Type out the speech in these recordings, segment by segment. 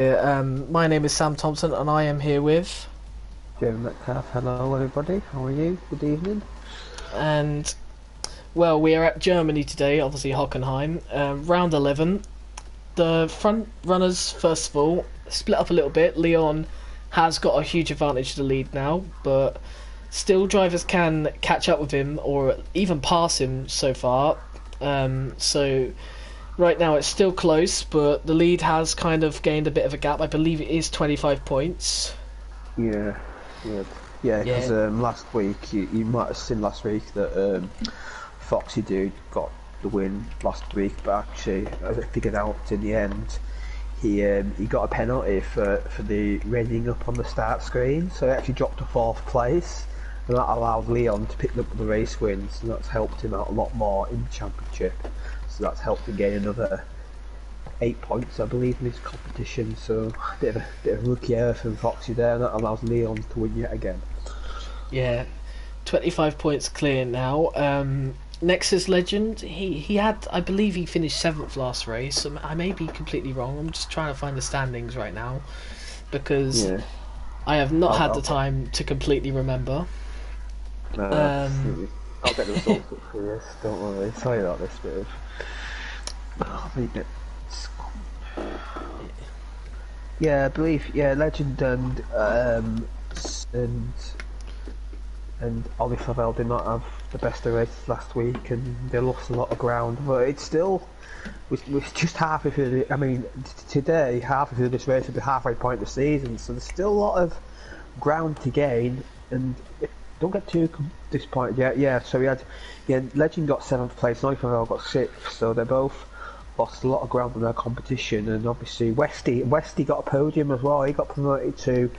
My name is Sam Thompson, and I am here with. Jim Metcalf, hello everybody, how are you? Good evening. And well, we are at Germany today, obviously Hockenheim. Round 11. The front runners, first of all, split up a little bit. Leon has got a huge advantage to the lead now, but still drivers can catch up with him or even pass him so far. So right now it's still close, but the lead has kind of gained a bit of a gap. I believe it is 25 points. Yeah, yeah, yeah. Because Yeah, last week you might have seen last week that Foxy Dude got the win last week, but actually, as I figured out in the end, he got a penalty for the raising up on the start screen, so he actually dropped to fourth place, and that allowed Leon to pick up the race wins, and that's helped him out a lot more in the championship. So that's helped him gain another 8 points, I believe, in this competition. So a bit of rookie error from Foxy there, and that allows Leon to win yet again. yeah. 25 points clear now. Nexus Legend, he had, I believe he finished 7th last race. I may be completely wrong. I'm just trying to find the standings right now because Yeah, I have not had the I'll time to completely remember. Um, I'll get the results up for this. Don't worry. Sorry about this bit of. I think yeah, I believe Legend and and Ollie Favell did not have the best of races last week, and they lost a lot of ground. But it's still, we're just halfway through. I mean, today halfway through this race will be halfway point of the season, so there's still a lot of ground to gain. And don't get too disappointed yet. Yeah, so Legend got 7th place, and Ollie Favell got 6th. So they both lost a lot of ground in their competition, and obviously Westy got a podium as well. He got promoted to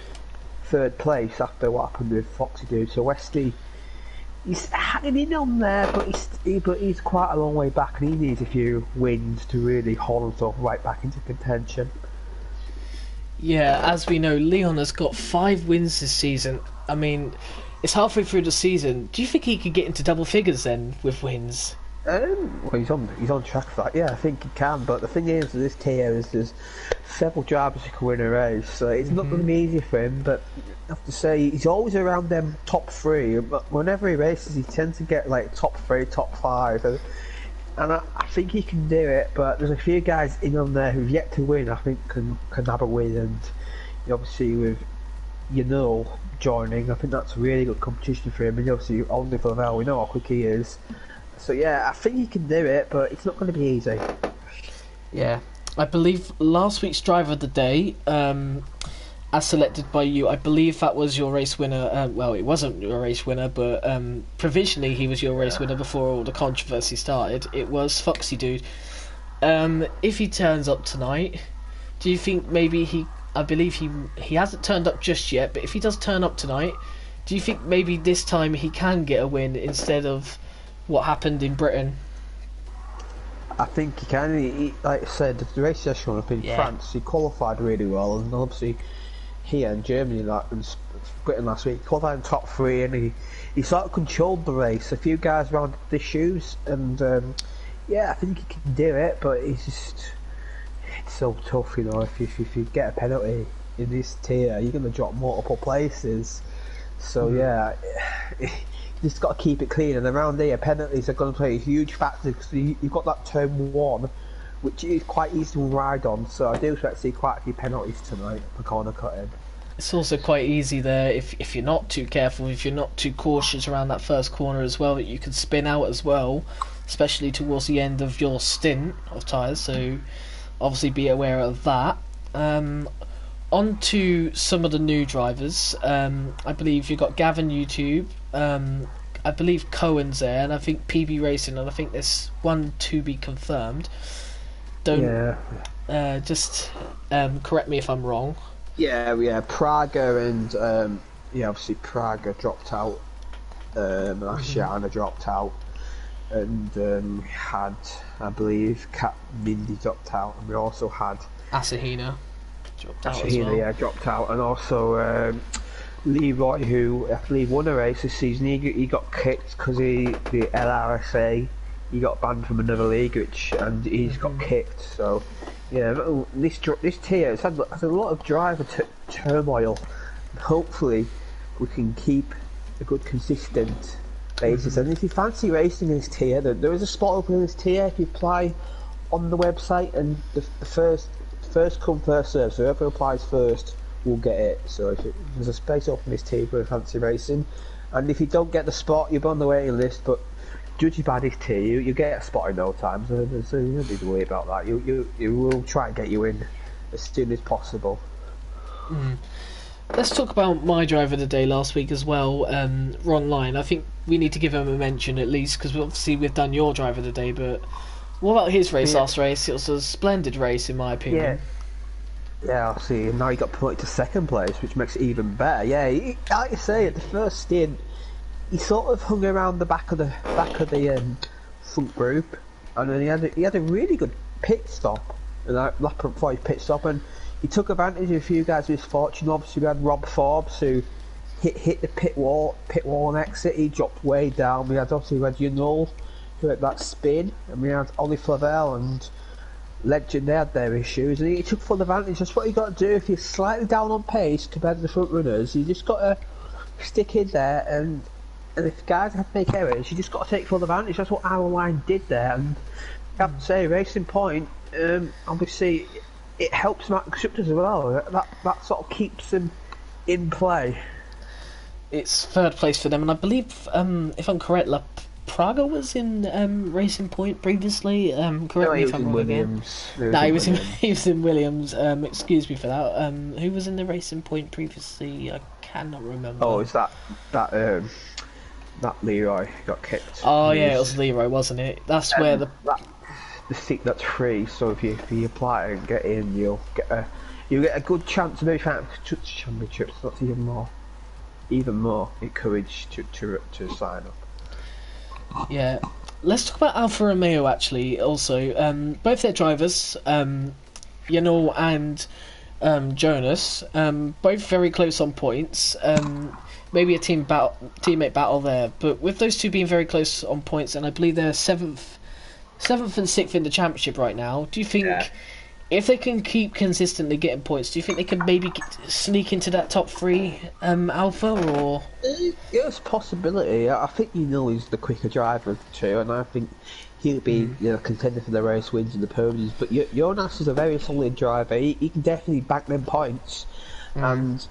3rd place after what happened with Foxy Dude. So Westy, he's hanging in on there, but he's quite a long way back, and he needs a few wins to really haul himself right back into contention. yeah, as we know, Leon has got 5 wins this season. I mean, it's halfway through the season. Do you think he could get into double figures then with wins? Well, he's on track for that. Yeah, I think he can. But the thing is, with this tier is there's several drivers who can win a race, so it's not going to be easy for him. But I have to say, he's always around them top 3. But whenever he races, he tends to get like top 3, top 5, and I think he can do it. But there's a few guys in on there who've yet to win. I think can have a win, and obviously with joining, I think that's a really good competition for him. And obviously, only for Val, we know how quick he is. So yeah, I think he can do it, but it's not going to be easy. Yeah, I believe last week's driver of the day, as selected by you, I believe that was your race winner. Well, it wasn't your race winner, but provisionally he was your race winner before all the controversy started. It was Foxy Dude. If he turns up tonight, do you think maybe he? I believe he hasn't turned up just yet, but if he does turn up tonight, do you think maybe this time he can get a win instead of what happened in Britain? I think he can. Like I said, the race has shown up in France. He qualified really well, and obviously here in Germany, and Britain last week, he qualified in top 3, and he sort of controlled the race. A few guys rounded the shoes, and yeah, I think he can do it. But it's so tough, If you get a penalty in this tier, you're going to drop multiple places. So yeah. Just got to keep it clean, and around here penalties are going to play a huge factor because you've got that turn 1, which is quite easy to ride on. So I do expect to see quite a few penalties tonight for corner cutting. It's also quite easy there if you're not too careful, if you're not too cautious around that first corner as well, that you can spin out as well, especially towards the end of your stint of tyres. So obviously be aware of that. On to some of the new drivers. I believe you've got Gavin YouTube. I believe Cohen's there, and I think PB Racing, and I think there's one to be confirmed. Just correct me if I'm wrong. Yeah. Praga and obviously Praga dropped out. Ashiana dropped out, and we had, I believe, Cat Mindy dropped out, and we also had Asahina dropped out as Asahina, well. dropped out, and also Leroy, who I believe won a race this season. He got kicked because the LRSA he got banned from another league, and he's got kicked. So yeah, this tier has had a lot of driver turmoil. Hopefully, we can keep a good consistent basis. And if you fancy racing in this tier, there is a spot open in this tier. If you apply on the website, and the first come first serve, so whoever applies first will get it. So if there's a space open in this tier for fancy racing, and if you don't get the spot, you'll be on the waiting list. But judging by this tier, you get a spot in no time, so you don't need to worry about that. You will try and get you in as soon as possible. Let's talk about my driver of the day last week as well, Ron Line. I think we need to give him a mention at least, because obviously we've done your driver of the day, but what about his race last race? It was a splendid race in my opinion. Yeah, I see. And now he got promoted to second place, which makes it even better. Yeah, like you say, at the first stint, he sort of hung around the back of the front group, and then he had a really good pit stop, and lap before his pit stop, and he took advantage of a few guys' misfortune. Obviously, we had Rob Forbes who hit the pit wall and exit. He dropped way down. We had Unol who had that spin, and we had Ollie Flavel and Legend. They had their issues, and he took full advantage. That's what you got to do if you're slightly down on pace compared to the front runners. You just got to stick in there, and if guys have to make errors, you just got to take full advantage. That's what our line did there, and I have to say, Racing Point, obviously, it helps Matt constructors as well. That sort of keeps them in play. It's third place for them, and I believe, if I'm correct, La Praga was in Racing Point previously. Correct me if I'm wrong again. No, he was in Williams. Excuse me for that. Who was in the Racing Point previously? I cannot remember. Oh, is that Leroy got kicked? Oh yeah, it was Leroy, wasn't it? That's where the seat that's free. So if you apply and get in, you'll get a good chance of maybe finding championships. That's even more encouraged to sign up. Yeah, let's talk about Alfa Romeo actually. Also, both their drivers, Janol and Jonas, both very close on points. Maybe a teammate battle there, but with those two being very close on points, and I believe they're seventh and sixth in the championship right now. Do you think if they can keep consistently getting points, do you think they can maybe sneak into that top three, Alpha, or? It's a possibility. I think he's the quicker driver of the two, and I think he'll be contender for the race wins and the podiums. But Jonas is a very solid driver. He can definitely back them points, and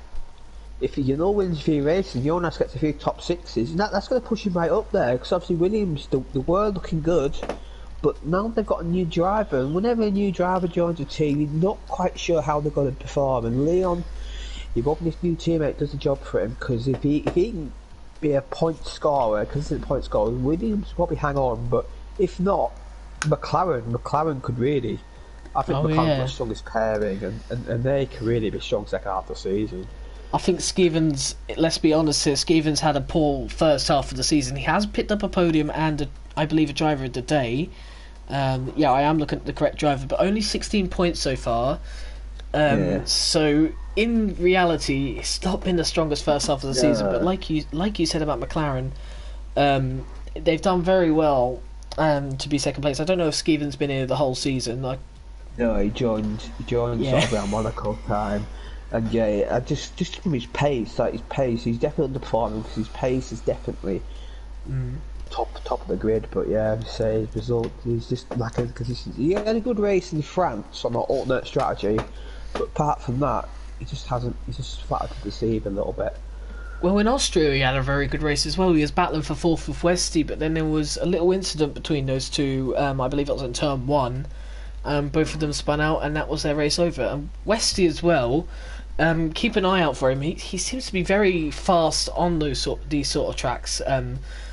if wins a few races and Jonas gets a few top sixes, that's going to push him right up there. Because obviously Williams, the world looking good. But now they've got a new driver, and whenever a new driver joins a team, you're not quite sure how they're going to perform. And Leon, you're hoping this new teammate does the job for him, because if he can be a consistent point scorer, Williams will probably hang on. But if not, McLaren could really. I think McLaren's the strongest pairing, and they can really be strong second half of the season. I think Skevens, let's be honest here, Skevens had a poor first half of the season. He has picked up a podium and I believe a driver of the day. I am looking at the correct driver, but only 16 points so far. So in reality, it's not been the strongest first half of the season. But like you said about McLaren, they've done very well to be second place. I don't know if Skevens been here the whole season. No, he joined sort of around Monaco time. And just from his pace, he's definitely underperforming because his pace is definitely top of the grid. But I'd say his result, he's just lacking consistency. He had a good race in France on an alternate strategy, but apart from that, he's just flat to deceive a little bit. Well, in Austria he had a very good race as well. He was battling for fourth with Westy, but then there was a little incident between those two. I believe it was in turn one. Both of them spun out, and that was their race over. And Westy as well. Keep an eye out for him. He seems to be very fast on these sort of tracks,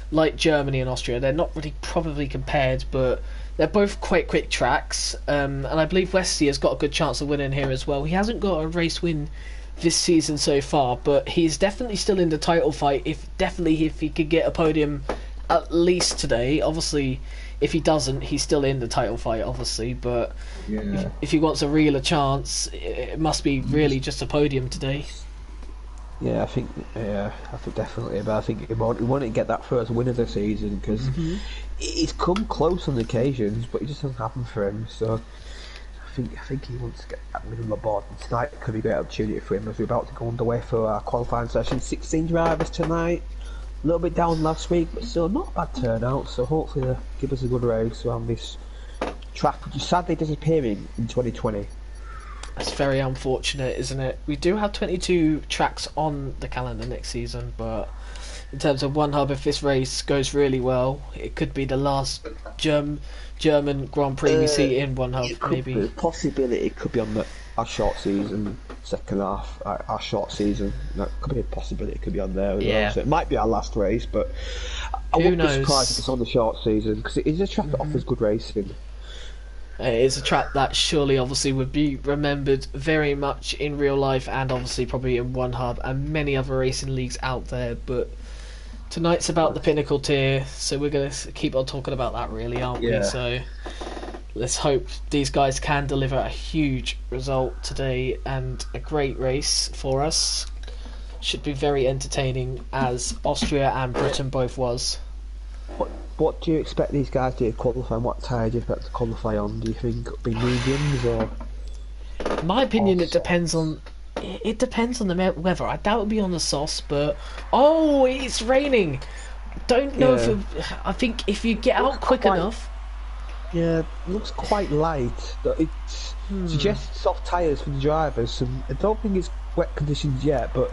like Germany and Austria. They're not really probably compared, but they're both quite quick tracks. And I believe Westy has got a good chance of winning here as well. He hasn't got a race win this season so far, but he's definitely still in the title fight. If he could get a podium at least today. Obviously, if he doesn't, he's still in the title fight, obviously, but if he wants a realer chance, it must be really just a podium today. Yeah, I think definitely. But I think he wanted to get that first win of the season because he's come close on occasions, but it just doesn't happen for him. So I think he wants to get that win on the board. And tonight could be a great opportunity for him as we're about to go underway for our qualifying session. 16 drivers tonight. A little bit down last week, but still not a bad turnout. So hopefully they'll give us a good race around this track, which is sadly disappearing in 2020. That's very unfortunate, isn't it? We do have 22 tracks on the calendar next season, but in terms of One Hub, if this race goes really well, it could be the last German Grand Prix we see in One Hub. Maybe a possibility it could be on our short season, second half, our short season. That could be a possibility. It could be on there as well. So it might be our last race, but I wouldn't be surprised if it's on the short season because it is a track that offers good racing. It's a track that surely obviously would be remembered very much in real life and obviously probably in One Hub and many other racing leagues out there, but tonight's about the Pinnacle Tier, so we're going to keep on talking about that really, aren't we? So let's hope these guys can deliver a huge result today and a great race for us. Should be very entertaining as Austria and Britain both was. What do you expect these guys to qualify and what tyre do you expect to qualify on? Do you think it'll be mediums or? In my opinion, it depends on the weather. I doubt it'll be on the sauce, but it's raining. Don't know if I think if you get out quick enough. Yeah, it looks quite light. It suggests soft tyres for the drivers, and I don't think it's wet conditions yet, but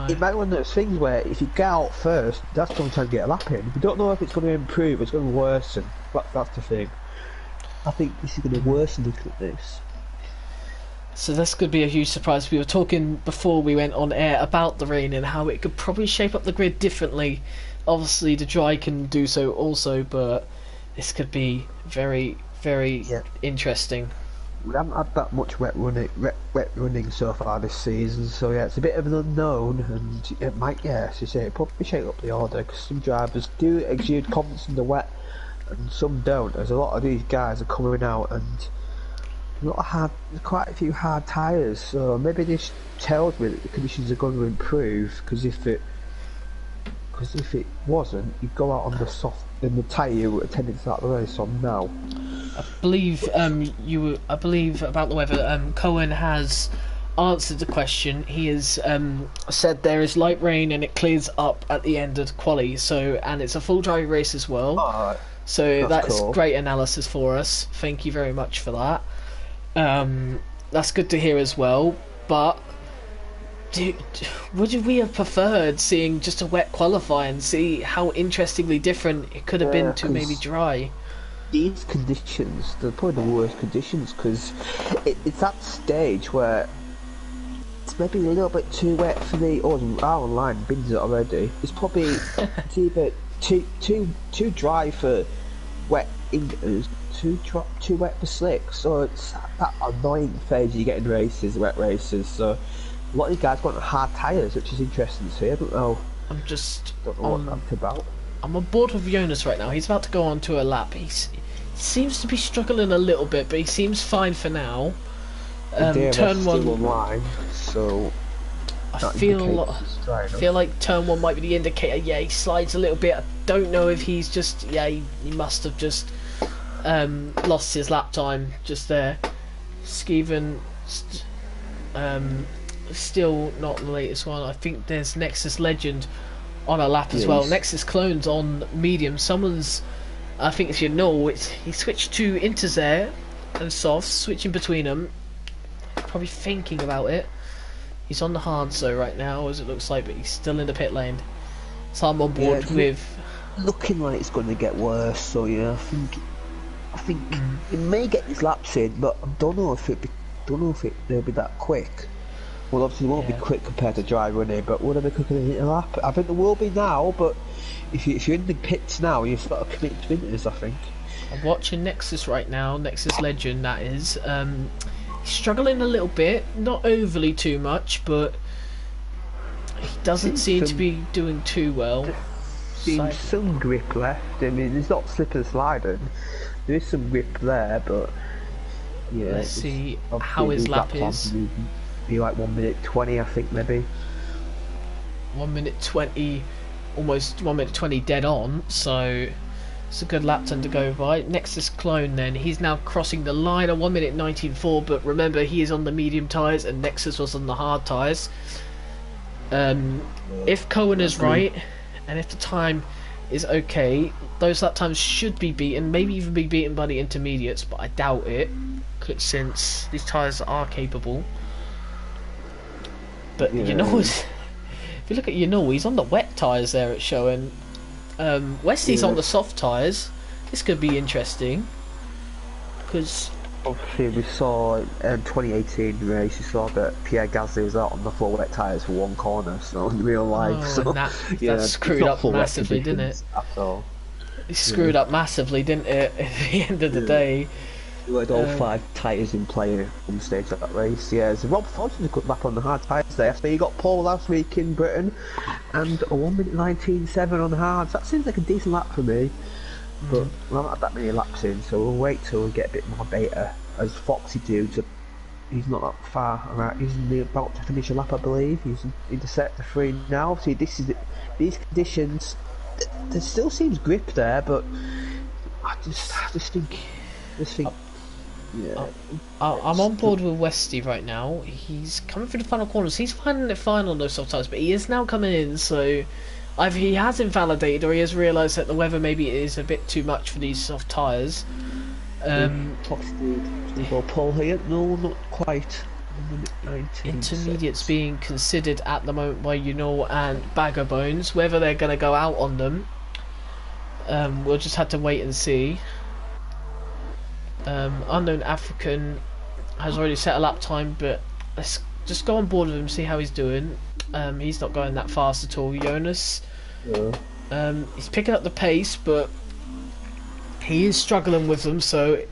it might be one of those things where if you get out first, that's going to try to get a lap in. We don't know if it's going to improve, it's going to worsen. That's the thing. I think this is going to worsen at this. So this could be a huge surprise. We were talking before we went on air about the rain and how it could probably shape up the grid differently. Obviously the dry can do so also, but this could be very, very interesting. We haven't had that much wet running so far this season, so it's a bit of an unknown, and it might, as you say, it probably shake up the order because some drivers do exude confidence in the wet, and some don't. As a lot of these guys are coming out and quite a few hard tyres, so maybe this tells me that the conditions are going to improve. Because if it wasn't, you'd go out on the soft in the tyre you were intending to start the race on now. I believe about the weather. Cohen has answered the question. He has said there is light rain and it clears up at the end of the quali. And it's a full dry race as well. So that's cool. Great analysis for us. Thank you very much for that. That's good to hear as well. But would we have preferred seeing just a wet qualify and see how interestingly different it could have been to maybe dry? These conditions, they're probably the worst conditions because it's that stage where it's maybe a little bit too wet for the. Our online bins it already. It's probably it's either too dry for wet English, too wet for slick. So it's that annoying phase you get in races, wet races. So a lot of these guys got hard tyres, which is interesting to see. I don't know. I'm just don't know what that's about. I'm on board with Jonas right now. He's about to go on to a lap. He seems to be struggling a little bit, but he seems fine for now. Turn one. Online, so I feel like turn one might be the indicator. Yeah, he slides a little bit. I don't know if he's just. Yeah, he must have just lost his lap time just there. Skeven, still not the latest one. I think there's Nexus Legend on a lap as well. Nexus Clones on medium. Someone's, I think it's he switched to inters there and softs, switching between them. Probably thinking about it. He's on the hards though right now, as it looks like, but he's still in the pit lane. So I'm on board with. Looking like it's going to get worse. So I think it may get his laps in, but I don't know if they'll be that quick. Well, obviously it won't be quick compared to dry running, but will they be quicker than hit a lap? I think there will be now, but if you're in the pits now, you've got to commit to inters, I think. I'm watching Nexus right now, Nexus Legend that is. He's struggling a little bit, not overly too much, but he doesn't seem to be doing too well. Seems some grip left. I mean, there's not slip and sliding. There is some grip there, but let's see how his lap is. Be like 1 minute 20, I think maybe. 1 minute 20, almost 1 minute 20 dead on. So it's a good lap time to go by. Nexus Clone then, he's now crossing the line at 1 minute 19.4, but remember he is on the medium tyres and Nexus was on the hard tyres. If Cohen is right, and if the time is okay, those lap times should be beaten, maybe even be beaten by the intermediates, but I doubt it, since these tyres are capable. But you know, if you look at he's on the wet tyres there, it's showing. Westy's on the soft tyres. This could be interesting because obviously we saw in 2018 race, you saw that Pierre Gasly was out on the full wet tyres for one corner, so in real life, that screwed up massively, didn't it? At all. It screwed up massively, didn't it? At the end of the day, you had all 5 tyres in play on the stage of that race. Yeah, so Rob Fodge did a good lap on the hard tyres there. So he got pole last week in Britain, and a 1 minute 19.7 on the hards. That seems like a decent lap for me. But we're not that many laps in, so we'll wait till we get a bit more data. As Foxy dudes, he's not that far. Right, he's about to finish a lap, I believe. He's into sector 3 now. See, these conditions. There still seems grip there, but I just think. Yeah. I'm on board with Westy right now. He's coming through the final corners. He's finding it fine on those soft tyres, but he is now coming in, so either he has invalidated or he has realised that the weather maybe is a bit too much for these soft tyres. Fox did pull here. No, not quite. Intermediates being considered at the moment by and Bagger Bones. Whether they're going to go out on them, we'll just have to wait and see. Unknown African has already set a lap time, but let's just go on board with him, see how he's doing. He's not going that fast at all. Jonas, he's picking up the pace, but he is struggling with them, so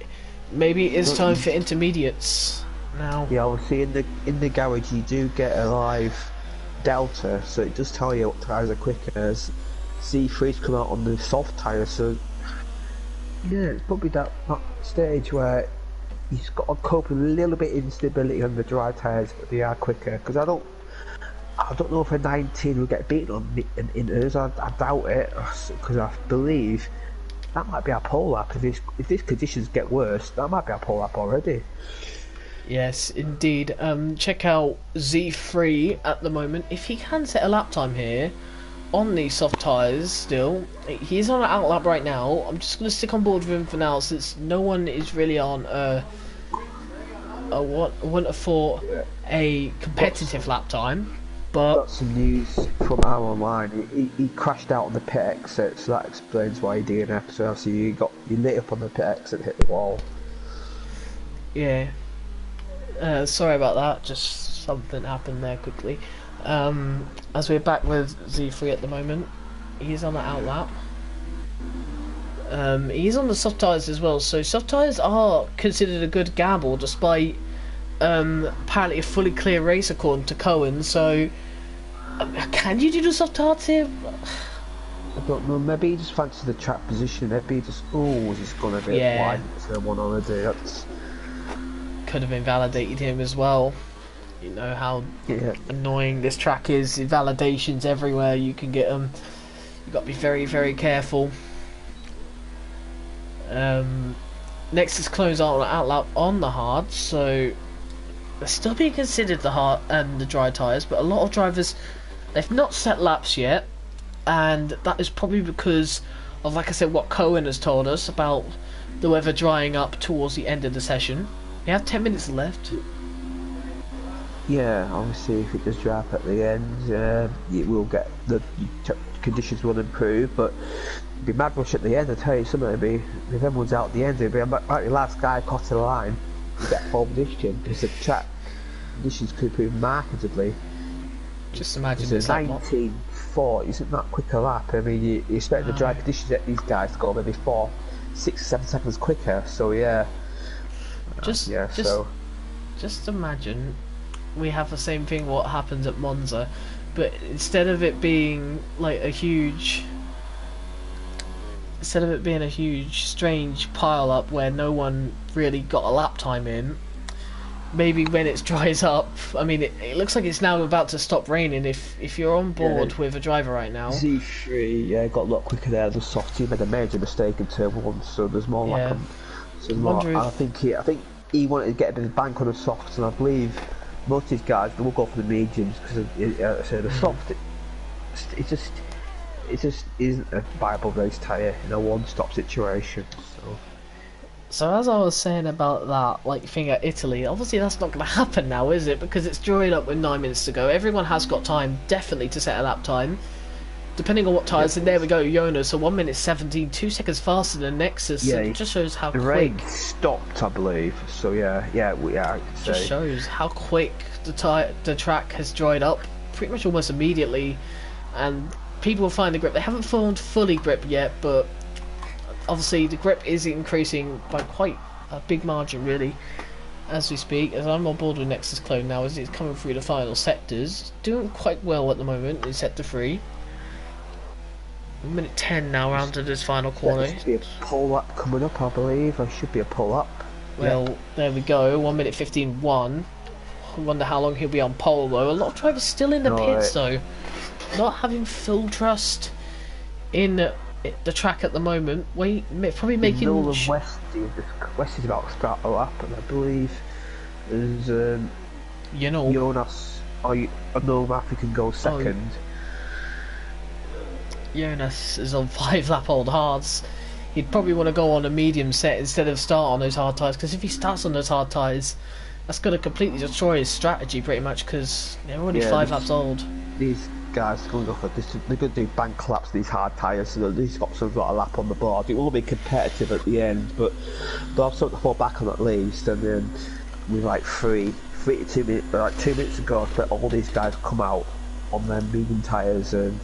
maybe it is time for intermediates now. Yeah, obviously in the garage you do get a live delta, so it does tell you what tyres are quicker. As Z3's come out on the soft tyres, so yeah, it's probably that stage where he's got to cope with a little bit of instability on the dry tyres, but they are quicker. Because I don't know if a 19 will get beaten on inters. I doubt it, because I believe that might be our pole lap. If these conditions get worse, that might be our pole lap already. Yes, indeed. Check out Z3 at the moment. If he can set a lap time here on these soft tyres still, he's on an out lap right now. I'm just going to stick on board with him for now, since no one is really on what I wouldn't have thought a competitive lap time. But got some news from our online. He crashed out on the pit exit, so that explains why he DNF'd. So obviously you lit up on the pit exit and hit the wall. Yeah. Sorry about that, just something happened there quickly. As we're back with Z3 at the moment, he's on the out lap. He's on the soft tyres as well, so soft tyres are considered a good gamble despite apparently a fully clear race according to Cohen. So can you do the soft tyres here? I don't know, maybe he just fancies the track position. Maybe he just he's gonna be wide for one on a day. That's could have invalidated him as well. You know how annoying this track is. Invalidations everywhere you can get them. You've got to be very, very careful. Nexus close out lap on the hard, so they're still being considered the hard and the dry tyres, but a lot of drivers, they've not set laps yet, and that is probably because of, like I said, what Cohen has told us about the weather drying up towards the end of the session. We have 10 minutes left. Yeah, obviously if it does dry up at the end, it will get the conditions will improve, but it'd be mad rush at the end. I tell you something, if everyone's out at the end, it'd be like the last guy across the line to get pole position, because the track conditions could improve markedly. Just imagine it's 19.4 isn't that quick a lap. I mean, you expect the dry conditions at these guys to go maybe 4, 6, 7 seconds quicker. So yeah, just imagine we have the same thing what happens at Monza, but instead of it being like a huge strange pile up where no one really got a lap time in, maybe when it dries up. I mean, it looks like it's now about to stop raining. If you're on board with a driver right now, Z3, yeah, got a lot quicker there. The soft team made a major mistake in turn 1, so there's more yeah. lap. So I think he wanted to get a bit of bank on the softs, and I believe most of these guys they will go for the mediums because the soft it just isn't a viable race tyre in a one-stop situation. So as I was saying about that, like thing at Italy, obviously that's not going to happen now, is it? Because it's drawing up with 9 minutes to go. Everyone has got time, definitely, to set a lap time. Depending on what tyres, and there we go, Jonas, so 1 minute 17, 2 seconds faster than Nexus. Yeah, it just shows how quick. The rain stopped, I believe. So yeah, I could say. Just shows how quick the track has dried up, pretty much almost immediately, and people will find the grip. They haven't found fully grip yet, but obviously the grip is increasing by quite a big margin, really, as we speak. As I'm on board with Nexus Clone now, as it's coming through the final sectors, doing quite well at the moment in sector 3. 1 minute 10 now round to this final corner. There should be a pull up coming up, I believe. There should be a pull up. Well, there we go. 1 minute 15.1. I wonder how long he'll be on pole though. A lot of drivers still in the pits though, not having full trust in the track at the moment. Probably making. Middle of West is about to start a lap, and I believe there's Jonas. If he can go second. Jonas is on 5 lap old hards. He'd probably want to go on a medium set instead of start on those hard tyres, because if he starts on those hard tyres, that's going to completely destroy his strategy pretty much, because they're already 5 laps old. These guys are going to go for this. They're going to do bank laps these hard tyres, so that these got got a lap on the board. It will be competitive at the end, but they'll have something to fall back on at least. And then with like 3 to 2 minutes, like 2 minutes to go, but all these guys come out on their medium tyres, and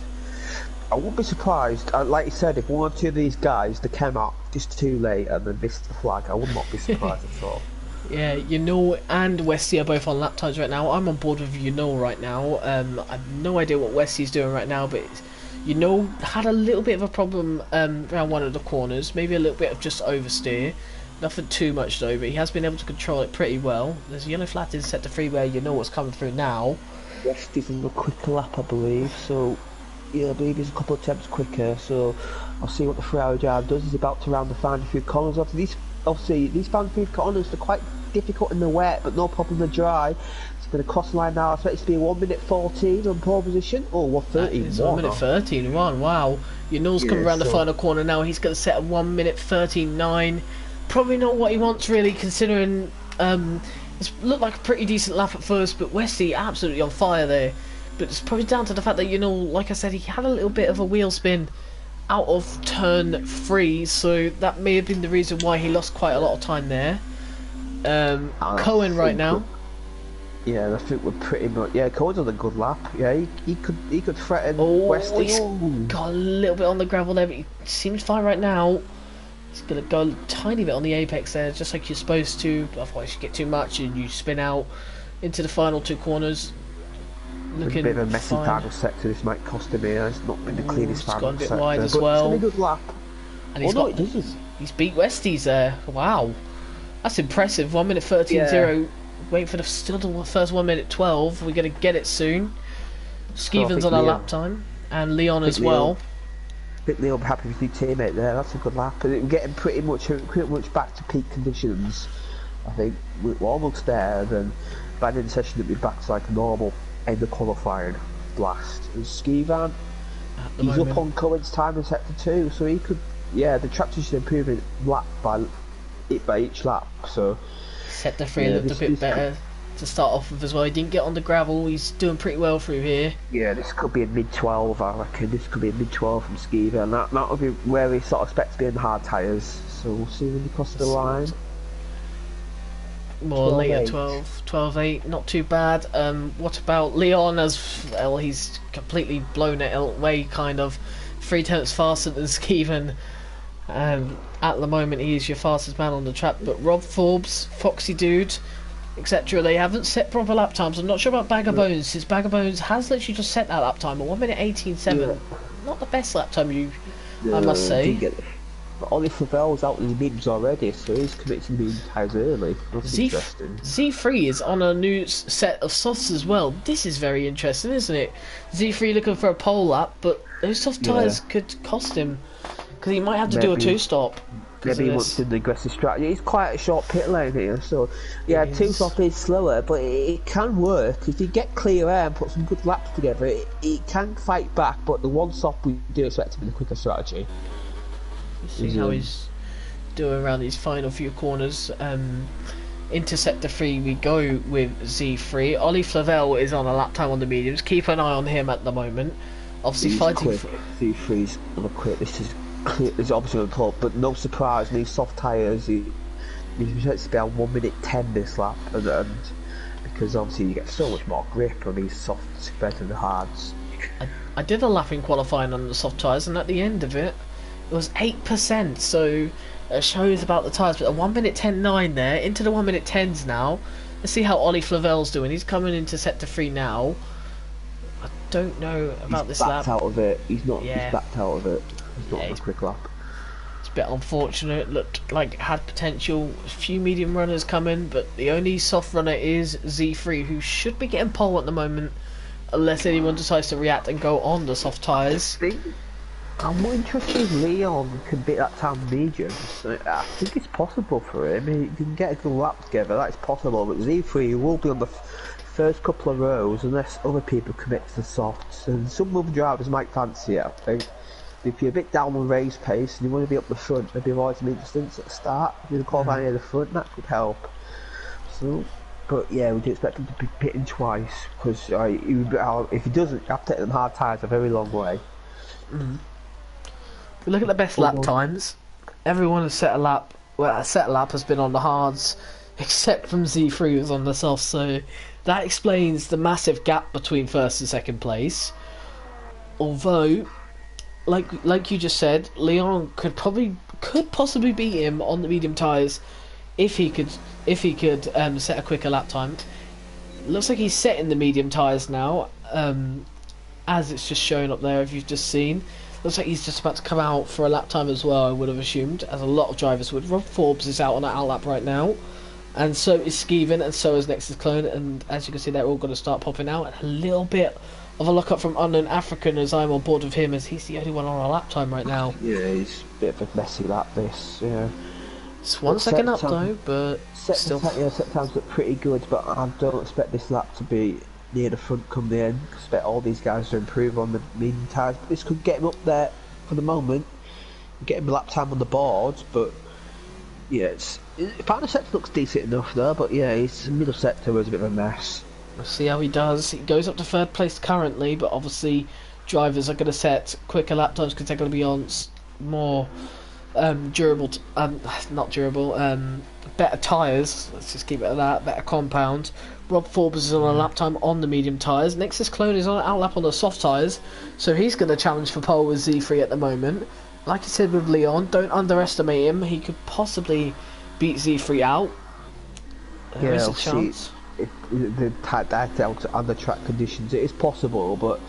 I wouldn't be surprised, like you said, if 1 or 2 of these guys they came out just too late and then missed the flag. I would not be surprised at all. Yeah, and Westy are both on lap times right now. I'm on board with right now. I have no idea what Westy's doing right now, but had a little bit of a problem around one of the corners. Maybe a little bit of just oversteer. Nothing too much though, but he has been able to control it pretty well. There's a yellow flag in sector 3 where what's coming through now. Westy's on a quicker lap, I believe, so yeah, I believe he's a couple of attempts quicker, so I'll see what the Ferrari driver does. He's about to round the final few corners. Obviously, these final few corners are quite difficult in the wet, but no problem in the dry. It's going to cross the line now. I expect it to be 1 minute 14 on pole position. Oh, 1:13. It's 1 minute 13.1. Wow. Coming around the final corner now. He's going to set a 1 minute 13.9. Probably not what he wants, really, considering it's looked like a pretty decent lap at first, but Westy absolutely on fire there. But it's probably down to the fact that, like I said, he had a little bit of a wheel spin out of turn 3, so that may have been the reason why he lost quite a lot of time there. Cohen right now. Yeah, I think we're pretty much. Yeah, Cohen's on a good lap. Yeah, he could threaten Westy. He's got a little bit on the gravel there, but he seems fine right now. He's going to go a tiny bit on the apex there, just like you're supposed to. Otherwise, you get too much and you spin out into the final 2 corners. Looking a bit of a messy final sector. This might cost him here. It's not been the cleanest final sector. It's gone a bit wide as well. It's a good lap. And he's beat Westies there. Wow, that's impressive. 1 minute 13.0. Waiting for the first 1 minute 12. We're gonna get it soon. Skeven's on our lap time, and Leon as well. I think Leon will be happy with your teammate there. That's a good lap. And we're getting pretty much back to peak conditions. I think we're almost there. Then by the end of the session, it'll be back to like normal. In the qualifying blast. And Skevan, he's up on Cohen's time in sector 2, so he could. Yeah, the track is improving lap by each lap. So sector 3 looked a bit better to start off with as well. He didn't get on the gravel. He's doing pretty well through here. Yeah, this could be a mid 12. I reckon this could be a mid 12 from Skevan. That'll be where we sort of expect to be in the hard tyres. So we'll see when he crosses the line. More later, 12.8, not too bad. What about Leon? As well, he's completely blown it away, kind of 3 tenths faster than Skeven. At the moment, he is your fastest man on the track. But Rob Forbes, Foxy Dude, etc., they haven't set proper lap times. I'm not sure about Bag of Bones, since Bag of Bones has literally just set that lap time, a 1 minute 18.7. Not the best lap time, I must say. But Ollie Flavel's out in the mediums already, so he's committed to the medium tyres early. That's interesting. Z3 is on a new set of softs as well. This is very interesting, isn't it? Z3 looking for a pole lap, but those soft tyres could cost him, because he might have to do a two-stop. Maybe he wants to do the aggressive strategy. It's quite a short pit lane here, so yeah, two soft is slower, but it can work. If you get clear air and put some good laps together, it can fight back, but the one soft we do expect to be the quicker strategy. See how he's doing around these final few corners. Into sector 3 we go with Z3. Ollie Flavel is on a lap time on the mediums. Keep an eye on him at the moment. Obviously he's fighting. Z3's gonna quit. This is clear. It's obviously gonna pull up, but no surprise. These soft tyres, he's meant to be on 1 minute 10 this lap, and because obviously you get so much more grip on these softs compared to the hards. I did a lap in qualifying on the soft tyres, and at the end of it, it was 8%, so it shows about the tyres. But a 1 minute 10.9 there, into the 1 minute 10s now. Let's see how Ollie Flavel's doing. He's coming into sector 3 now. I don't know about this lap. He's backed out of it. He's not. Yeah. He's backed out of it. He's not on a quick lap. It's a bit unfortunate. Looked like it had potential. A few medium runners coming, but the only soft runner is Z3, who should be getting pole at the moment, unless anyone decides to react and go on the soft tyres. I'm more interested if Leon can beat that time mediums. I think it's possible for him. He can get a good lap together. That's possible. But Z3 will be on the first couple of rows unless other people commit to the softs. And some other drivers might fancy it. I think if you're a bit down on race pace and you want to be up the front, maybe avoid some distance at the start. If you qualify near the front, that could help. So, but yeah, we do expect him to be pitting twice because if he doesn't, you have to take them hard tyres a very long way. We look at the best lap times. Everyone has set a lap. Well, a set lap has been on the hards, except from Z3 who's on the soft. So that explains the massive gap between first and second place. Although, like you just said, Leon could possibly beat him on the medium tyres if he could set a quicker lap time. Looks like he's setting the medium tyres now, as it's just showing up there. If you've just seen. Looks like he's just about to come out for a lap time as well, I would have assumed, as a lot of drivers would. Rob Forbes is out on an outlap right now, and so is Skeven, and so is Nexus Clone, and as you can see, they're all going to start popping out. And a little bit of a look-up from Unknown African, as I'm on board with him, as he's the only one on a lap time right now. Yeah, he's a bit of a messy lap, this, yeah. It's 1 second up, though, but still. Set times look pretty good, but I don't expect this lap to be near the front come the end. Expect all these guys to improve on the medium tyres, but this could get him up there for the moment, get him lap time on the board. But yeah, final sector looks decent enough though, but yeah, his middle sector was a bit of a mess. We'll see how he does. He goes up to third place currently, but obviously drivers are going to set quicker lap times because they're going to be on more durable, not durable, better tyres. Let's just keep it at that. Better compound. Rob Forbes is on a lap time on the medium tyres. Nexus Clone is on an outlap on the soft tyres, so he's going to challenge for pole with Z3 at the moment. Like I said with Leon, don't underestimate him. He could possibly beat Z3 out. There is a chance. The delta and the track conditions, it is possible, but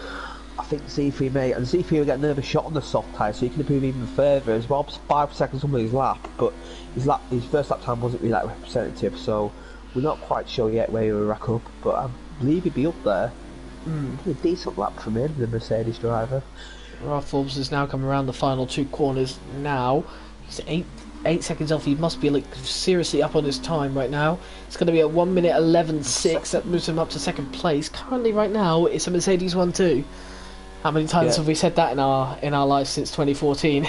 I think Z3 may, and Z3 will get another shot on the soft tyre, so he can improve even further. As Rob's 5 seconds on his lap, but his first lap time wasn't really that representative, so we're not quite sure yet where he will rack up, but I believe he'd be up there. A decent lap from him, the Mercedes driver. Rob Forbes is now coming around the final 2 corners now. He's 8 seconds off. He must be like seriously up on his time right now. It's going to be at 1 minute 11.6. That moves him up to second place. Currently, right now, it's a Mercedes 1-2. How many times have we said that in our lives since 2014?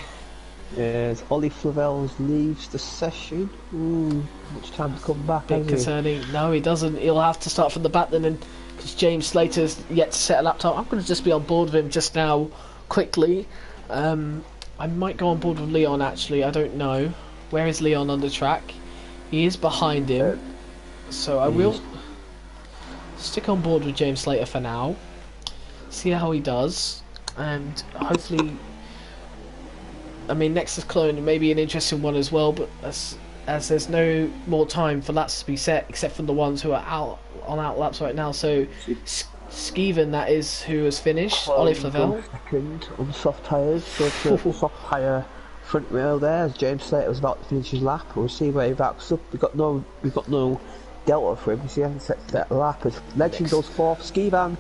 Yes, Ollie Flavel leaves the session. Much time to come back. Bit concerning. No, he doesn't. He'll have to start from the back then, because James Slater's yet to set a lap time. I'm going to just be on board with him just now, quickly. I might go on board with Leon actually. I don't know. Where is Leon on the track? He is behind him, so I will stick on board with James Slater for now. See how he does, and hopefully. I mean, Nexus Clone may be an interesting one as well, but as there's no more time for laps to be set, except for the ones who are out on laps right now. So, Skeven, that is who has finished. Ollie Flavel. Second on soft tyres, so soft tyre front row there as James Slater was about to finish his lap. We'll see where he backs up. We've got no delta for him because he hasn't set that lap. As Legend goes fourth, Ski Van,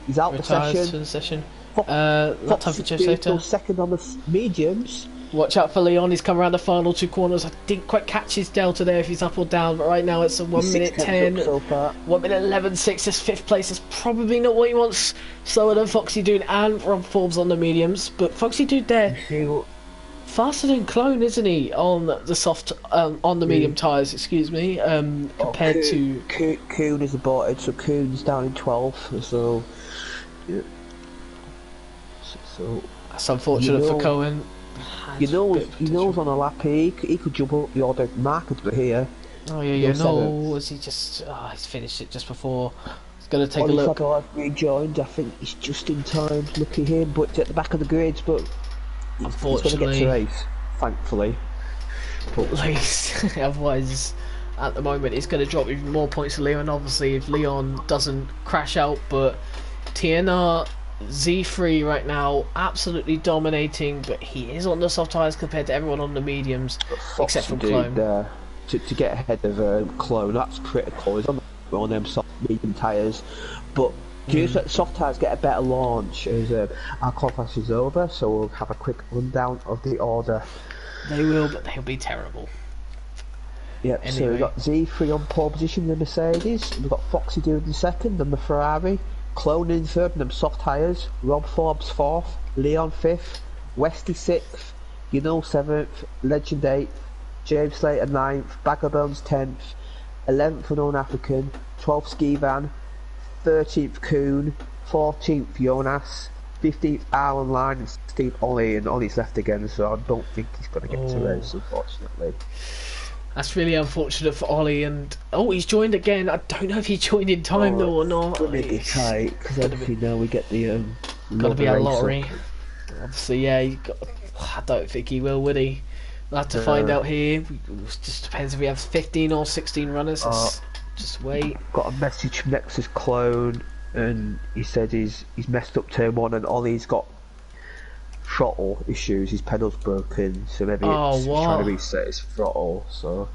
he's out Retires the session. Not time for James Slater. Second on the mediums. Watch out for Leon, he's come around the final 2 corners. I didn't quite catch his delta there if he's up or down, but right now it's a 1 minute 10, so 1 minute 11.6, this 5th place is probably not what he wants. Slower than Foxy Dude and Rob Forbes on the mediums, but Foxy Dude there, faster than Clone, isn't he, on the soft, on the medium tyres, excuse me, compared to... Kuhn is aborted, so Kuhn's down in 12th, so... Yeah. So that's unfortunate for Cohen. He knows on a lap he could jump up the order markedly here. Oh yeah, was he just... he's finished it just before. He's going to take a look. I've rejoined, I think he's just in time, lucky him, but at the back of the grids, but unfortunately... he's going to get to race, thankfully. At least, otherwise, at the moment, it's going to drop even more points to Leon, obviously, if Leon doesn't crash out, but TNR... Z3 right now, absolutely dominating, but he is on the soft tyres compared to everyone on the mediums, except for Clone. To get ahead of Clone, that's critical. He's on them soft medium tyres, but just let the soft tyres get a better launch as our qualifiers is over, so we'll have a quick rundown of the order. They will, but they'll be terrible. Yep, anyway. So we've got Z3 on pole position, the Mercedes, we've got Foxy Dude in second, and the Ferrari. Clone in third, and them soft tyres. Rob Forbes fourth, Leon fifth, Westy sixth, seventh, Legend eighth, James Slater ninth, Baggerbones 10th, 11th Unknown African, 12th Ski Van, 13th Kuhn, 14th Jonas, 15th Alan Line, and 16th Ollie, and Ollie's left again, so I don't think he's going to get to race, unfortunately. That's really unfortunate for Ollie, and he's joined again. I don't know if he joined in time though or not. It's going to be tight because obviously now we get the got to be a lottery. Obviously, yeah. I don't think he will he? We'll have to find out here. It just depends if we have 15 or 16 runners. Let's just wait. Got a message from Nexus Clone, and he said he's messed up turn 1, and Ollie's got throttle issues, his pedal's broken, so maybe he's trying to reset his throttle, so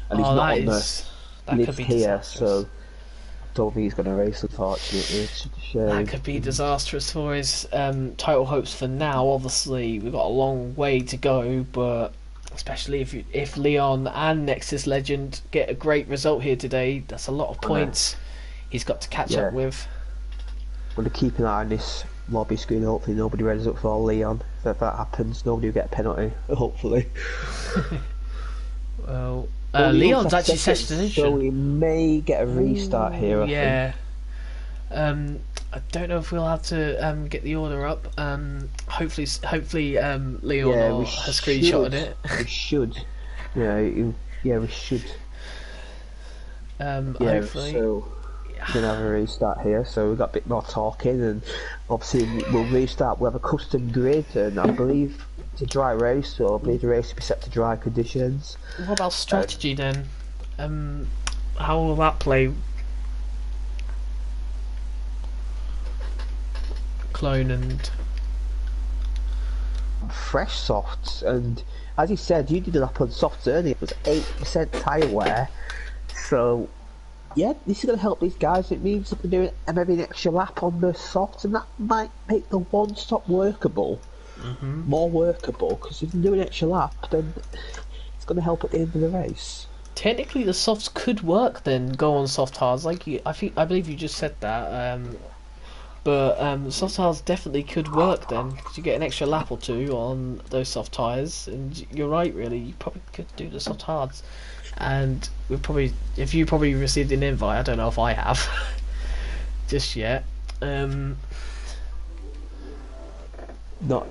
and he's not on the lift here, so I don't think he's going to race, unfortunately. It's a shame. That could be disastrous for his title hopes for now. Obviously we've got a long way to go, but especially if Leon and Nexus Legend get a great result here today, that's a lot of points he's got to catch up with. I'm going to keep an eye on this lobby screen. Hopefully nobody readies up for Leon. If that happens, nobody will get a penalty, hopefully. Well, Leon's actually second, so we may get a restart here, I think. I don't know if we'll have to get the order up. Hopefully Leon has screenshotted it. We should. Yeah, we should. Hopefully. So we're gonna have a restart here, so we've got a bit more talking, and obviously we'll restart. We'll have a custom grid, and I believe it's a dry race, so I believe the race will be set to dry conditions. What about strategy then? How will that play? Clone and fresh softs, and as you said, you did a lap on softs earlier. It was 8% tyre wear, so yeah, this is going to help these guys. It means they can do maybe an extra lap on the softs, and that might make the one stop workable, more workable. Because if you do an extra lap, then it's going to help at the end of the race. Technically, the softs could work. Then go on soft hards, I believe you just said that. But soft tyres definitely could work then, because you get an extra lap or two on those soft tyres, and you're right, really, you probably could do the soft hards. And if you probably received an invite, I don't know if I have just yet. Not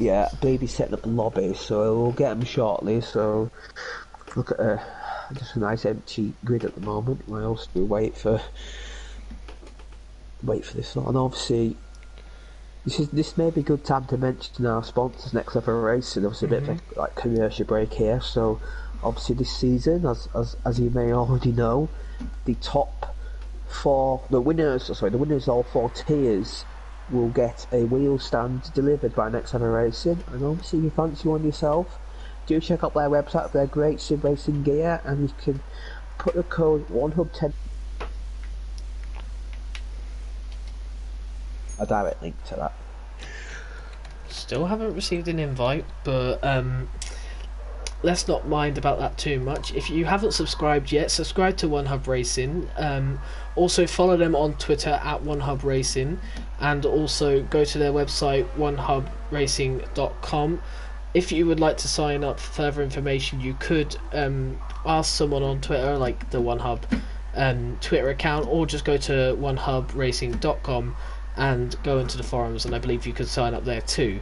yet. I believe he's setting up a lobby, so we'll get him shortly. So look at just a nice empty grid at the moment. Whilst we wait for this one, and obviously. This may be a good time to mention our sponsors, Next Level Racing. Obviously, a bit of a commercial break here. So, obviously, this season, as you may already know, the winners of all 4 tiers will get a wheel stand delivered by Next Level Racing. And obviously, if you fancy one yourself, do check out their website. They're great sim racing gear, and you can put the code 1hub10. A direct link to that. Still haven't received an invite, but let's not mind about that too much. If you haven't subscribed yet, subscribe to One Hub Racing. Also follow them on Twitter at One Hub Racing, and also go to their website onehubracing.com. If you would like to sign up for further information, you could ask someone on Twitter, like the One Hub Twitter account, or just go to onehubracing.com and go into the forums, and I believe you could sign up there too.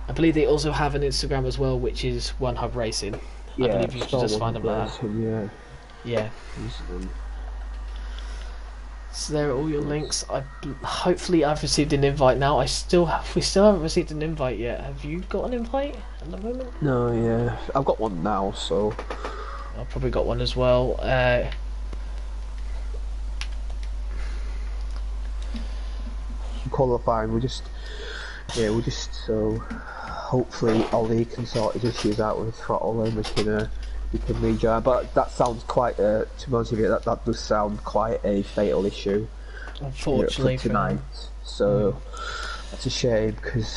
I believe they also have an Instagram as well, which is One Hub Racing. Yeah, I believe you should just find them there. Yeah. So there are all your links. Hopefully I've received an invite now. We still haven't received an invite yet. Have you got an invite at the moment? No, yeah. I've got one now, so I've probably got one as well. Qualifying, we're just so hopefully Ollie can sort his issues out with throttle and we can rejoin. But that sounds quite to be honest with you, that does sound quite a fatal issue, unfortunately, for tonight. So that's a shame because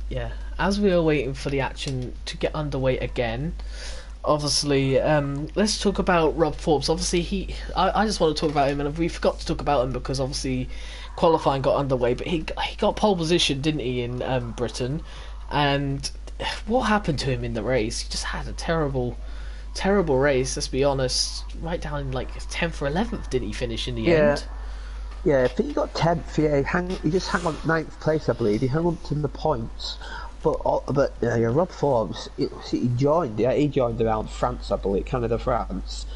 yeah. As we are waiting for the action to get underway again, obviously, let's talk about Rob Forbes. Obviously, I just want to talk about him, and we forgot to talk about him because obviously qualifying got underway, but he got pole position, didn't he, in Britain? And what happened to him in the race? He just had a terrible race, let's be honest. Right down in like 10th or 11th, didn't he finish in the end? Yeah, I think he got 10th. Yeah, he just hung on 9th place, I believe. He hung on to the points. But Rob Forbes, he joined around France, I believe, Canada, France.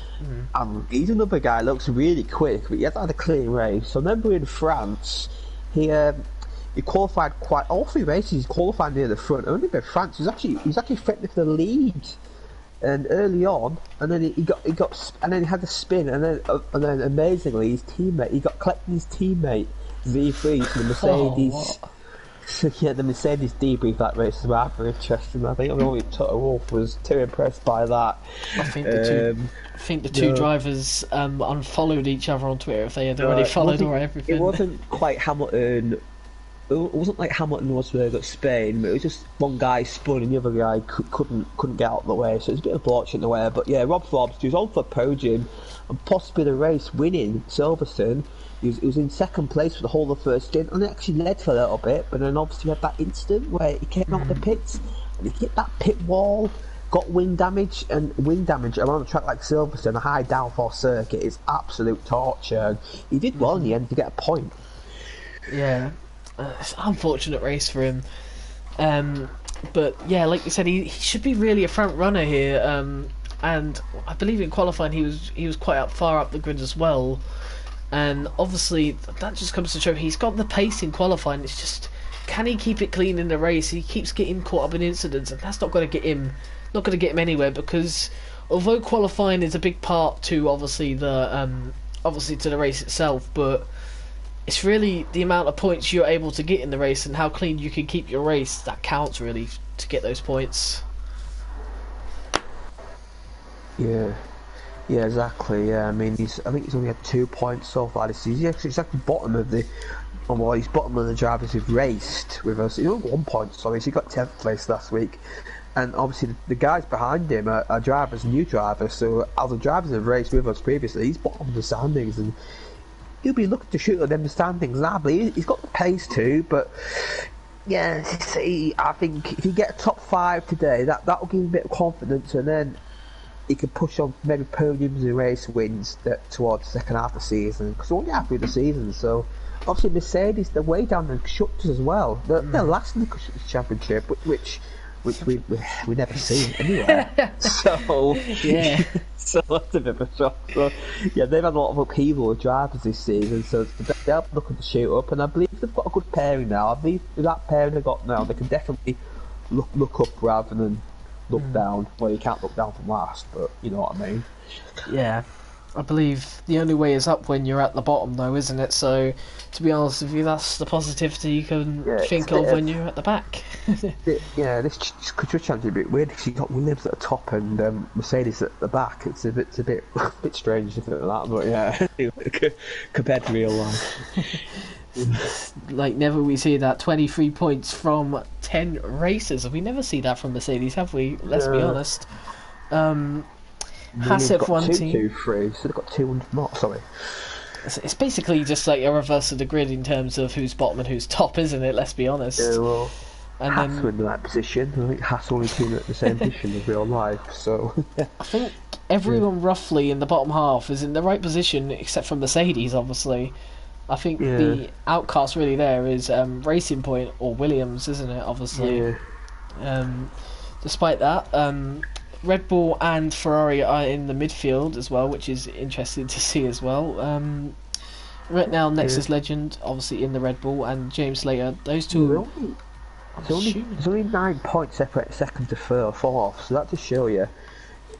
And he's another guy, looks really quick, but he hasn't had a clean race. So I remember in France, he qualified all 3 races. He qualified near the front. Only by France, he was actually threatening for the lead, and early on, and then he got, and then he had a spin, and then amazingly he got collecting his teammate V3 from the Mercedes. So yeah, the Mercedes debrief that race was rather interesting. I think only Toto Wolff was too impressed by that. I think the two drivers unfollowed each other on Twitter if they had already followed or everything. It wasn't quite Hamilton. It wasn't like Hamilton was where they got Spain, but it was just one guy spun and the other guy couldn't get out of the way. So it was a bit of blotch in the way. But yeah, Rob Forbes, he was on for a podium and possibly the race winning Silverstone. He was in second place for the whole of the first stint, and it actually led for a little bit, but then obviously had that instant where he came out of the pits and he hit that pit wall, got wing damage around a track like Silverstone, a high downforce circuit, is absolute torture. He did well in the end to get a point. Yeah, it's an unfortunate race for him. But yeah, like you said, he should be really a front runner here. And I believe in qualifying he was quite far up the grid as well. And obviously that just comes to show he's got the pace in qualifying. It's just, can he keep it clean in the race? He keeps getting caught up in incidents, and that's not going to get him anywhere. Because although qualifying is a big part to obviously to the race itself, but it's really the amount of points you're able to get in the race and how clean you can keep your race that counts really to get those points. Yeah, exactly. Yeah, I mean, I think he's only had 2 points so far this season. He's actually bottom of the drivers who've raced with us. He's only 1 point, sorry. So he got 10th place last week, and obviously the guys behind him are new drivers. So as the drivers have raced with us previously, he's bottom of the standings, and he'll be looking to shoot at them the standings. I believe he's got the pace too, but yeah, I think if you get a top 5 today, that will give him a bit of confidence, and then he can push on maybe podiums and race wins towards the second half of the season, because we're only halfway through the season. So obviously Mercedes, they're way down in the constructors as well. They're last in the constructors championship, which we never see anywhere. So yeah, so that's a bit of a shock. So yeah, they've had a lot of upheaval with drivers this season, so they're looking to shoot up, and I believe they've got a good pairing now. I believe with that pairing they've got now, they can definitely look up rather than look down. Well, you can't look down from last, but you know what I mean. Yeah, I believe the only way is up when you're at the bottom, though, isn't it? So, to be honest with you, that's the positivity you can think of when you're at the back. This construction is a bit weird because you've got Williams at the top and Mercedes at the back. It's a bit strange to think like that, but yeah, compared to real life. Like, never we see that 23 points from 10 races. We never see that from Mercedes, have we? Let's be honest. Hasek one team. 2, 3, so they've got 200 more. Sorry. It's basically just like a reverse of the grid in terms of who's bottom and who's top, isn't it? Let's be honest. Yeah, well, and Haas then were in the right position. I think Haas only team at the same position as real life, so. I think everyone roughly in the bottom half is in the right position, except for Mercedes, obviously. I think the outcast really there is Racing Point or Williams, isn't it? Obviously. Yeah. Despite that, Red Bull and Ferrari are in the midfield as well, which is interesting to see as well. Right now, Nexus Legend, obviously in the Red Bull, and James Slater, those two. There's only 9 points separate second to third or fourth, so that just show you.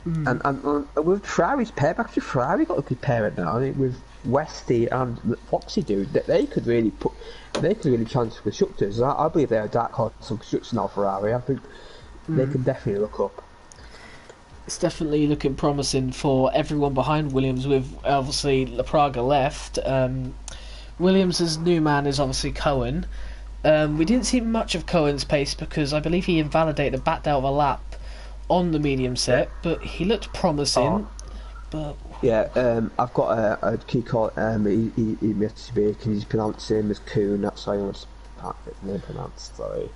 And with Ferrari's pair, actually Ferrari got a good pair right now. I think with Westy and the Foxy dude, they could really challenge constructors. I believe they're a dark horse on construction now. Ferrari, I think they can definitely look up. It's definitely looking promising for everyone behind Williams, with obviously La Praga left. Williams' new man is obviously Cohen. We didn't see much of Cohen's pace because I believe he invalidated, backed out of a lap on the medium set, but he looked promising. But I've got a key call. He messaged me. Can you pronounce him as Kuhn? That's how I want to name pronounced. Sorry,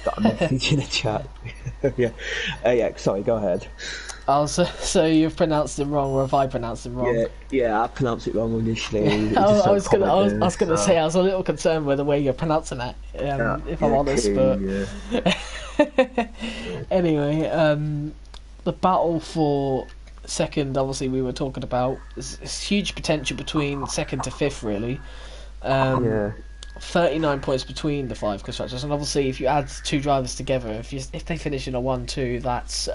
got a message in the chat. Sorry, go ahead. So you've pronounced him wrong, or have I pronounced him wrong? Yeah, I pronounced it wrong initially. I was gonna say I was a little concerned with the way you're pronouncing that, if I'm honest. But anyway, the battle for second, obviously we were talking about, is huge potential between second to fifth, really. 39 points between the 5 constructors, and obviously if you add 2 drivers together, if they finish in a 1-2, that's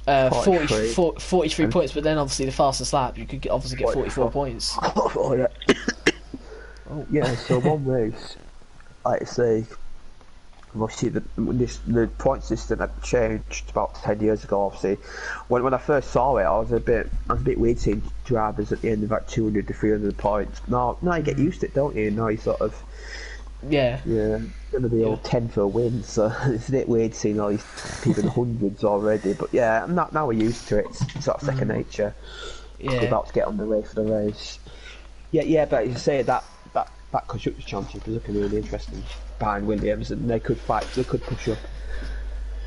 43 points. But then obviously the fastest lap, you could obviously get 44 points. So one race, like I say, obviously the point system had changed about 10 years ago. Obviously, when I first saw it, I was a bit weird seeing drivers at the end of like 200 to 300 points. Now you get used to it, don't you? Now you sort of gonna be all 10 for a win, so it's a bit weird seeing all these people in the hundreds already. But yeah, now we're used to it. It's sort of second nature. We're about to get on the way for the race. But you say that constructors championship is looking really interesting behind Williams, and they could fight. They could push up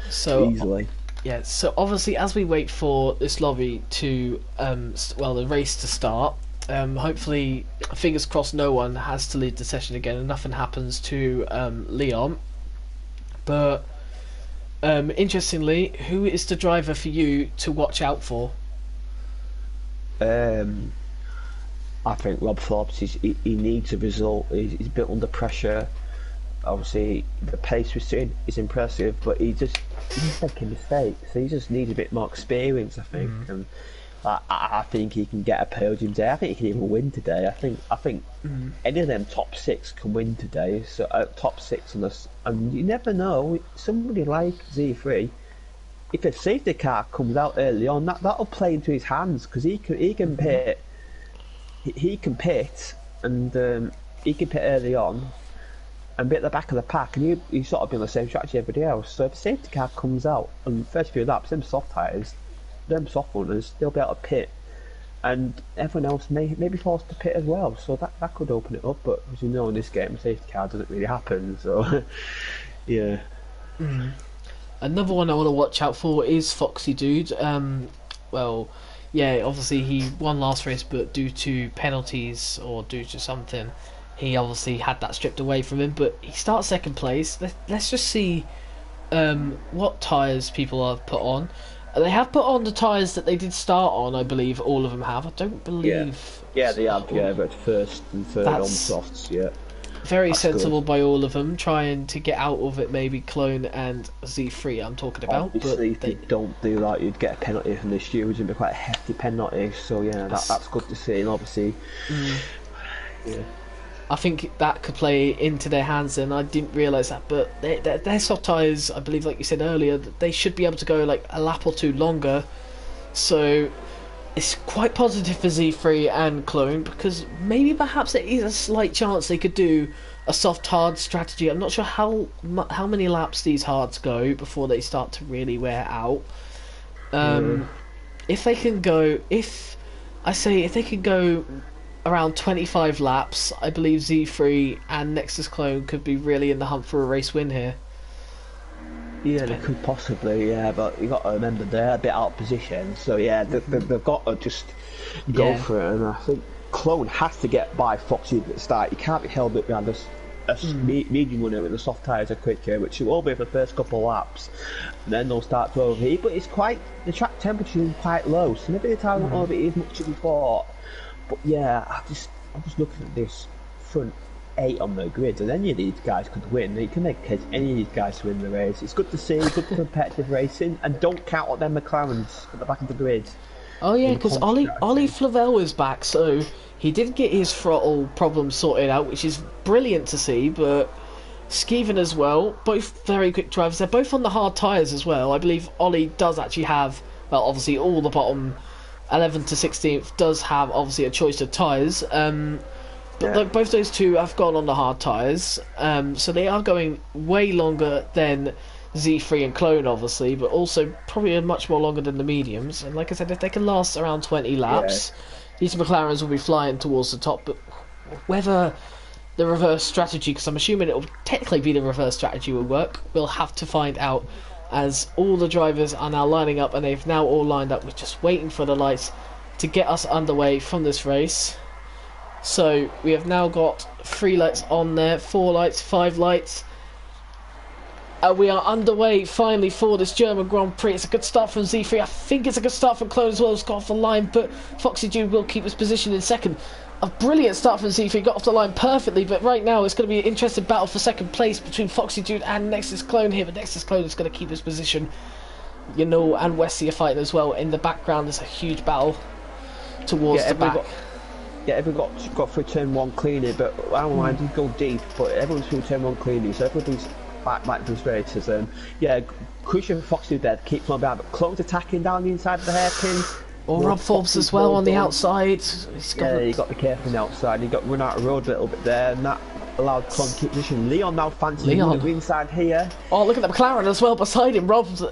easily. Yeah. So obviously, as we wait for this lobby to the race to start, hopefully, fingers crossed, no one has to lead the session again, and nothing happens to Leon. But interestingly, who is the driver for you to watch out for? I think Rob Forbes. He needs a result. He's built under pressure. Obviously, the pace we're seeing is impressive, but he's making mistakes. He just needs a bit more experience, I think. And I think he can get a podium day. I think he can even win today. I think any of them top 6 can win today. So top 6 on us, and you never know. Somebody like Z3, if a safety car comes out early on, that'll play into his hands, because he can pit. He can pit, and he can pit early on and be at the back of the pack, and he's sort of been on the same strategy as everybody else. So if a safety car comes out on the first few laps, them soft tyres, them soft runners, they'll be able to pit, and everyone else may be forced to pit as well. So that could open it up. But as you know, in this game, safety car doesn't really happen. So yeah. Another one I want to watch out for is Foxy Dude. Obviously he won last race, but due to penalties or due to something, he obviously had that stripped away from him. But he starts second place. Let's just see what tyres people have put on. They have put on the tyres that they did start on, I believe. All of them have. I don't believe. Yeah, they have. Yeah, but first and third on softs. Yeah. very That's sensible good. by all of them, trying to get out of it. Maybe Clone and Z3. I'm talking about, Obviously, but if they don't do that, you'd get a penalty from the stewards, it'd be quite a hefty penalty. So yeah, that's good to see. And obviously, yeah. I think that could play into their hands, and I didn't realise that. But their soft tyres, I believe, like you said earlier, they should be able to go like a lap or two longer. So it's quite positive for Z3 and Clone, because maybe perhaps there is a slight chance they could do a soft hard strategy. I'm not sure how many laps these hards go before they start to really wear out. If they can go, if they can go around 25 laps, I believe Z3 and Nexus Clone could be really in the hunt for a race win here. Yeah, they could possibly, yeah, but you got to remember they're a bit out of position, so yeah, they've got to just go for it. And I think Clone has to get by Foxy at the start. You can't be held up behind a medium runner with the soft tyres are quicker, which it will be for the first couple of laps. And then they'll start to overheat, but the track temperature is quite low, so maybe the tyre won't overheat as much as we thought. But yeah, I'm just looking at this front 8 on the grid, and any of these guys could win. You can make a case any of these guys to win the race. It's good to see, good competitive racing, and don't count on them McLarens at the back of the grid. Oh yeah, because Ollie Flavel is back, so he did get his throttle problem sorted out, which is brilliant to see. But Skeeven as well, both very quick drivers. They're both on the hard tyres as well. I believe Ollie does actually have, well, obviously all the bottom 11th to 16th does have obviously a choice of tyres. But like, both those two have gone on the hard tyres, so they are going way longer than Z3 and Clone, obviously, but also probably much more longer than the mediums. And like I said, if they can last around 20 laps, these McLarens will be flying towards the top. But whether the reverse strategy, because I'm assuming it will technically be the reverse strategy, will work, we'll have to find out, as all the drivers are now lining up, and they've now all lined up. We're just waiting for the lights to get us underway from this race. So we have now got 3 lights on there, 4 lights, 5 lights. We are underway finally for this German Grand Prix. It's a good start from Z3. I think it's a good start from Clone as well. It's got off the line, but Foxy Jude will keep his position in second. A brilliant start from Z3, got off the line perfectly, but right now it's going to be an interesting battle for second place between Foxy Jude and Nexus Clone here, but Nexus Clone is going to keep his position. You know, and Wesley are fighting as well. In the background, there's a huge battle towards the back. Everyone got through turn 1 cleanly, but I don't mind, did go deep, but everyone's through turn 1 cleanly, so everybody's back to his races. Crucial for Foxy there to keep from behind, but Clone's attacking down the inside of the hairpin. Rob Forbes as well on the outside. You got to be careful on the outside, and you got to run out of road a little bit there, and that allowed Clone to keep position. Leon now fancy the inside here. Oh, look at the McLaren as well beside him. Rob's.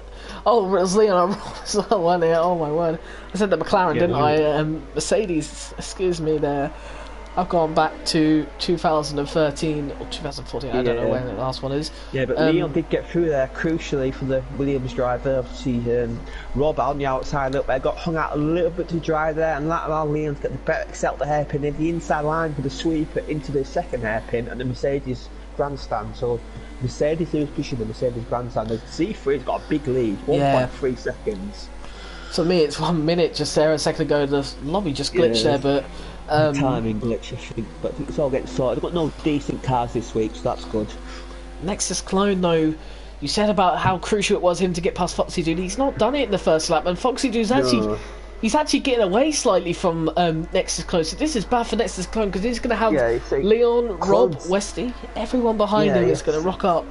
Oh, it was Leon as well, wasn't it? Oh my word. I said the McLaren, didn't I? Mercedes, excuse me there. I've gone back to 2013 or 2014, I don't know when the last one is. Yeah, but Leon did get through there crucially for the Williams driver. Obviously, Rob on the outside up there got hung out a little bit too dry there, and that allowed Leon to get the better excel the hairpin in the inside line for the sweep into the second hairpin and the Mercedes grandstand. So Mercedes is pushing the Mercedes grandstand. The Z3's got a big lead, 1.3 seconds. So me, it's 1 minute just there a second ago. The lobby just glitched there, but. Timing glitch, I think, but I think it's all getting sorted. They've got no decent cars this week, so that's good. Nexus Clone, though, you said about how crucial it was him to get past Foxy Dude. He's not done it in the first lap, and Foxy Dude's actually getting away slightly from Nexus Clone. So this is bad for Nexus Clone, because he's going to have Leon, Rob, Westy, everyone behind him is going to rock up.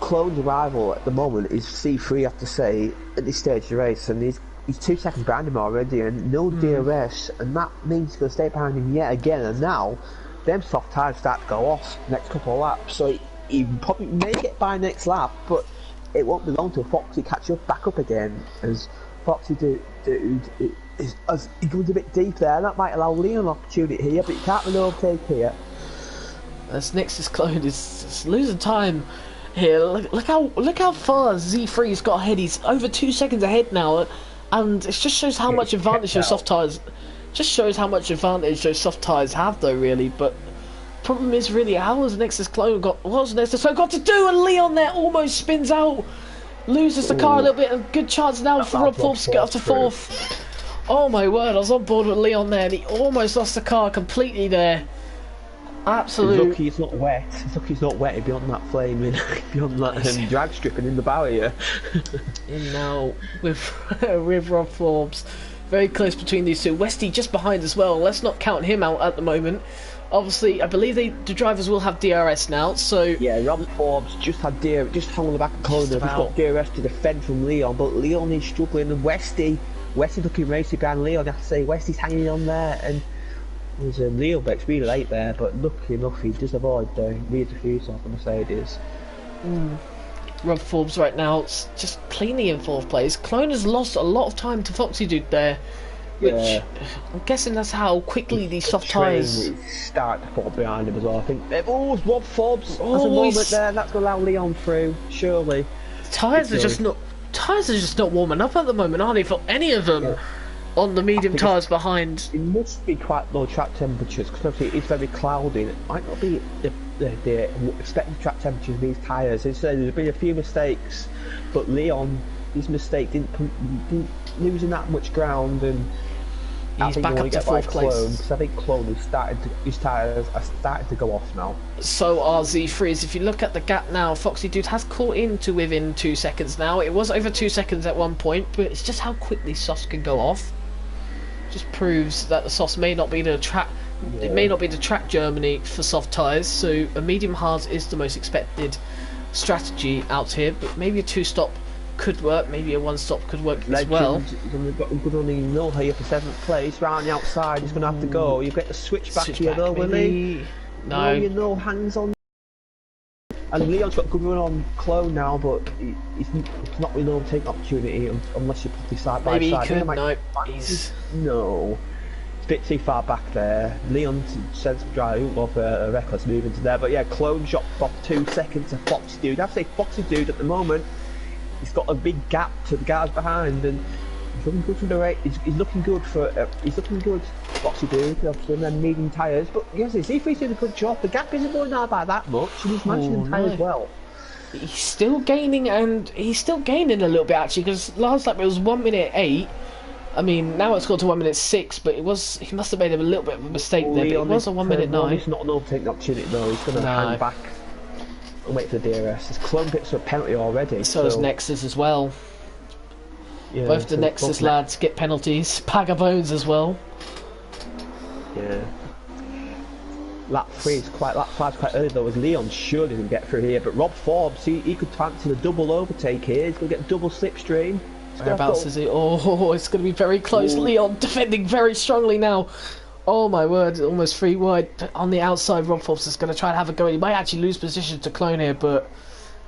Clone's rival at the moment is C3, I have to say, at this stage of the race, and he's 2 seconds behind him already, and no DRS, and that means he's going to stay behind him yet again. And now, them soft tyres start to go off next couple of laps, so he probably may get by next lap, but it won't be long till Foxy catches back up again, as Foxy Dude he goes a bit deep there, and that might allow Leon an opportunity here, but you can't really overtake here. As Nexus Clone is losing time here. Look how far Z3's got ahead. He's over 2 seconds ahead now. And it just shows how much advantage those soft tyres. Just shows how much advantage those soft tyres have, though, really. But problem is, really, how has Nexus Clone got? What's Nexus Clone got to do? And Leon there almost spins out, loses the car a little bit. A good chance now for Rob Forbes to get up to 4th. Oh my word! I was on board with Leon there, and he almost lost the car completely there. Absolute. Lucky it's not wet. It's lucky it's not wet. It'd be on that flaming, beyond that drag stripping in the barrier. And now with with Rob Forbes, very close between these two. Westy just behind as well. Let's not count him out at the moment. Obviously, I believe the drivers will have DRS now. So yeah, Rob Forbes just had just hung on the back of corner. He's got DRS to defend from Leon, but Leon is struggling. And Westy's looking racy behind Leon. I have to say, Westy's hanging on there, and there's a Leon Beck's really late there. But lucky enough, he does avoid the rear diffuser off the Mercedes. Rob Forbes right now just cleanly in 4th place. Clone has lost a lot of time to Foxy Dude there, which I'm guessing that's how quickly these soft tyres start to fall behind him as well. I think Rob Forbes has a moment there. That's going to allow Leon through, surely. Tyres are just not warming up at the moment, are they? For any of them on the medium tyres behind. It must be quite low track temperatures because obviously it's very cloudy. It might not be the expected track temperatures of these tyres. There's been a few mistakes, but Leon, his mistake didn't losing that much ground, and he's back up to 4th place. Because I think Clone his tyres are starting to go off now. So are Z3s. If you look at the gap now, Foxy Dude has caught in to within 2 seconds now. It was over 2 seconds at one point, but it's just how quickly softs can go off. Just proves that the softs may not be the track. Yeah. It may not be the track Germany for soft tyres. So a medium hard is the most expected strategy out here. But maybe a 2-stop could work. Maybe a 1-stop could work as well. We've got good on the Null here for 7th place. Round the outside, he's going to have to go. You get the switch back here though, will he? No. You know, hangs on. And Leon's got a good run on Clone now, but he's not really going to take opportunity unless you put this side by side. Maybe he could. No, he's no. It's a bit too far back there. Leon's sensible driver won't go for a reckless move into there, but yeah, Clone dropped off 2 seconds to Foxy Dude. I'd say Foxy Dude at the moment, he's got a big gap to the guys behind, and he's looking good for the race. He's looking good for Foxy Dude, obviously, and then medium tyres. But yes, Z3's doing a good job. The gap isn't going out by that much, and he's managing the tyres well. He's still gaining, and he's still gaining a little bit actually, because last lap it was 1:08. I mean, now it's gone to 1:06, but he must have made a little bit of a mistake there. But it was a 1:09. He's not an overtaking opportunity though. He's going to hang back and wait for the DRS. His Clone picks up a penalty already. So does Nexus as well. Yeah, both the Nexus lads get penalties. Pagabones as well. Yeah. Lap 5's quite early though, as Leon surely didn't get through here, but Rob Forbes, he could fancy the double overtake here. He's going to get double slipstream. Whereabouts is he? Oh, it's going to be very close. Leon defending very strongly now. Oh my word, almost 3 wide on the outside. Rob Forbes is going to try and have a go. He might actually lose position to Clone here, but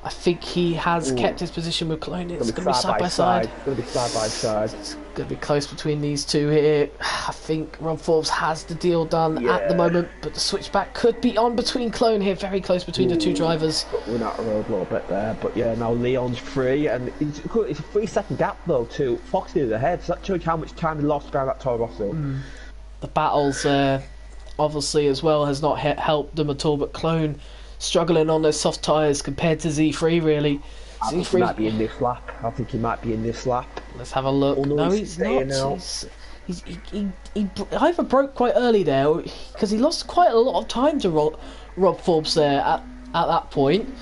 I think he has kept his position with Clone. It's going to be side by side. It's going to be side by side. It's going to be close between these two here. I think Rob Forbes has the deal done at the moment, but the switchback could be on between Clone here. Very close between the two drivers. But we're out of road a little bit there, but yeah, now Leon's free, and it's a 3-second gap though to Foxy ahead, so that shows how much time he lost behind that Toro Rosso. The battles obviously as well has not helped them at all, but Clone struggling on those soft tyres compared to Z3 really. I think he might be in this lap. Let's have a look. Oh, no, he's not. He either broke quite early there, because he lost quite a lot of time to Rob Forbes there at that point.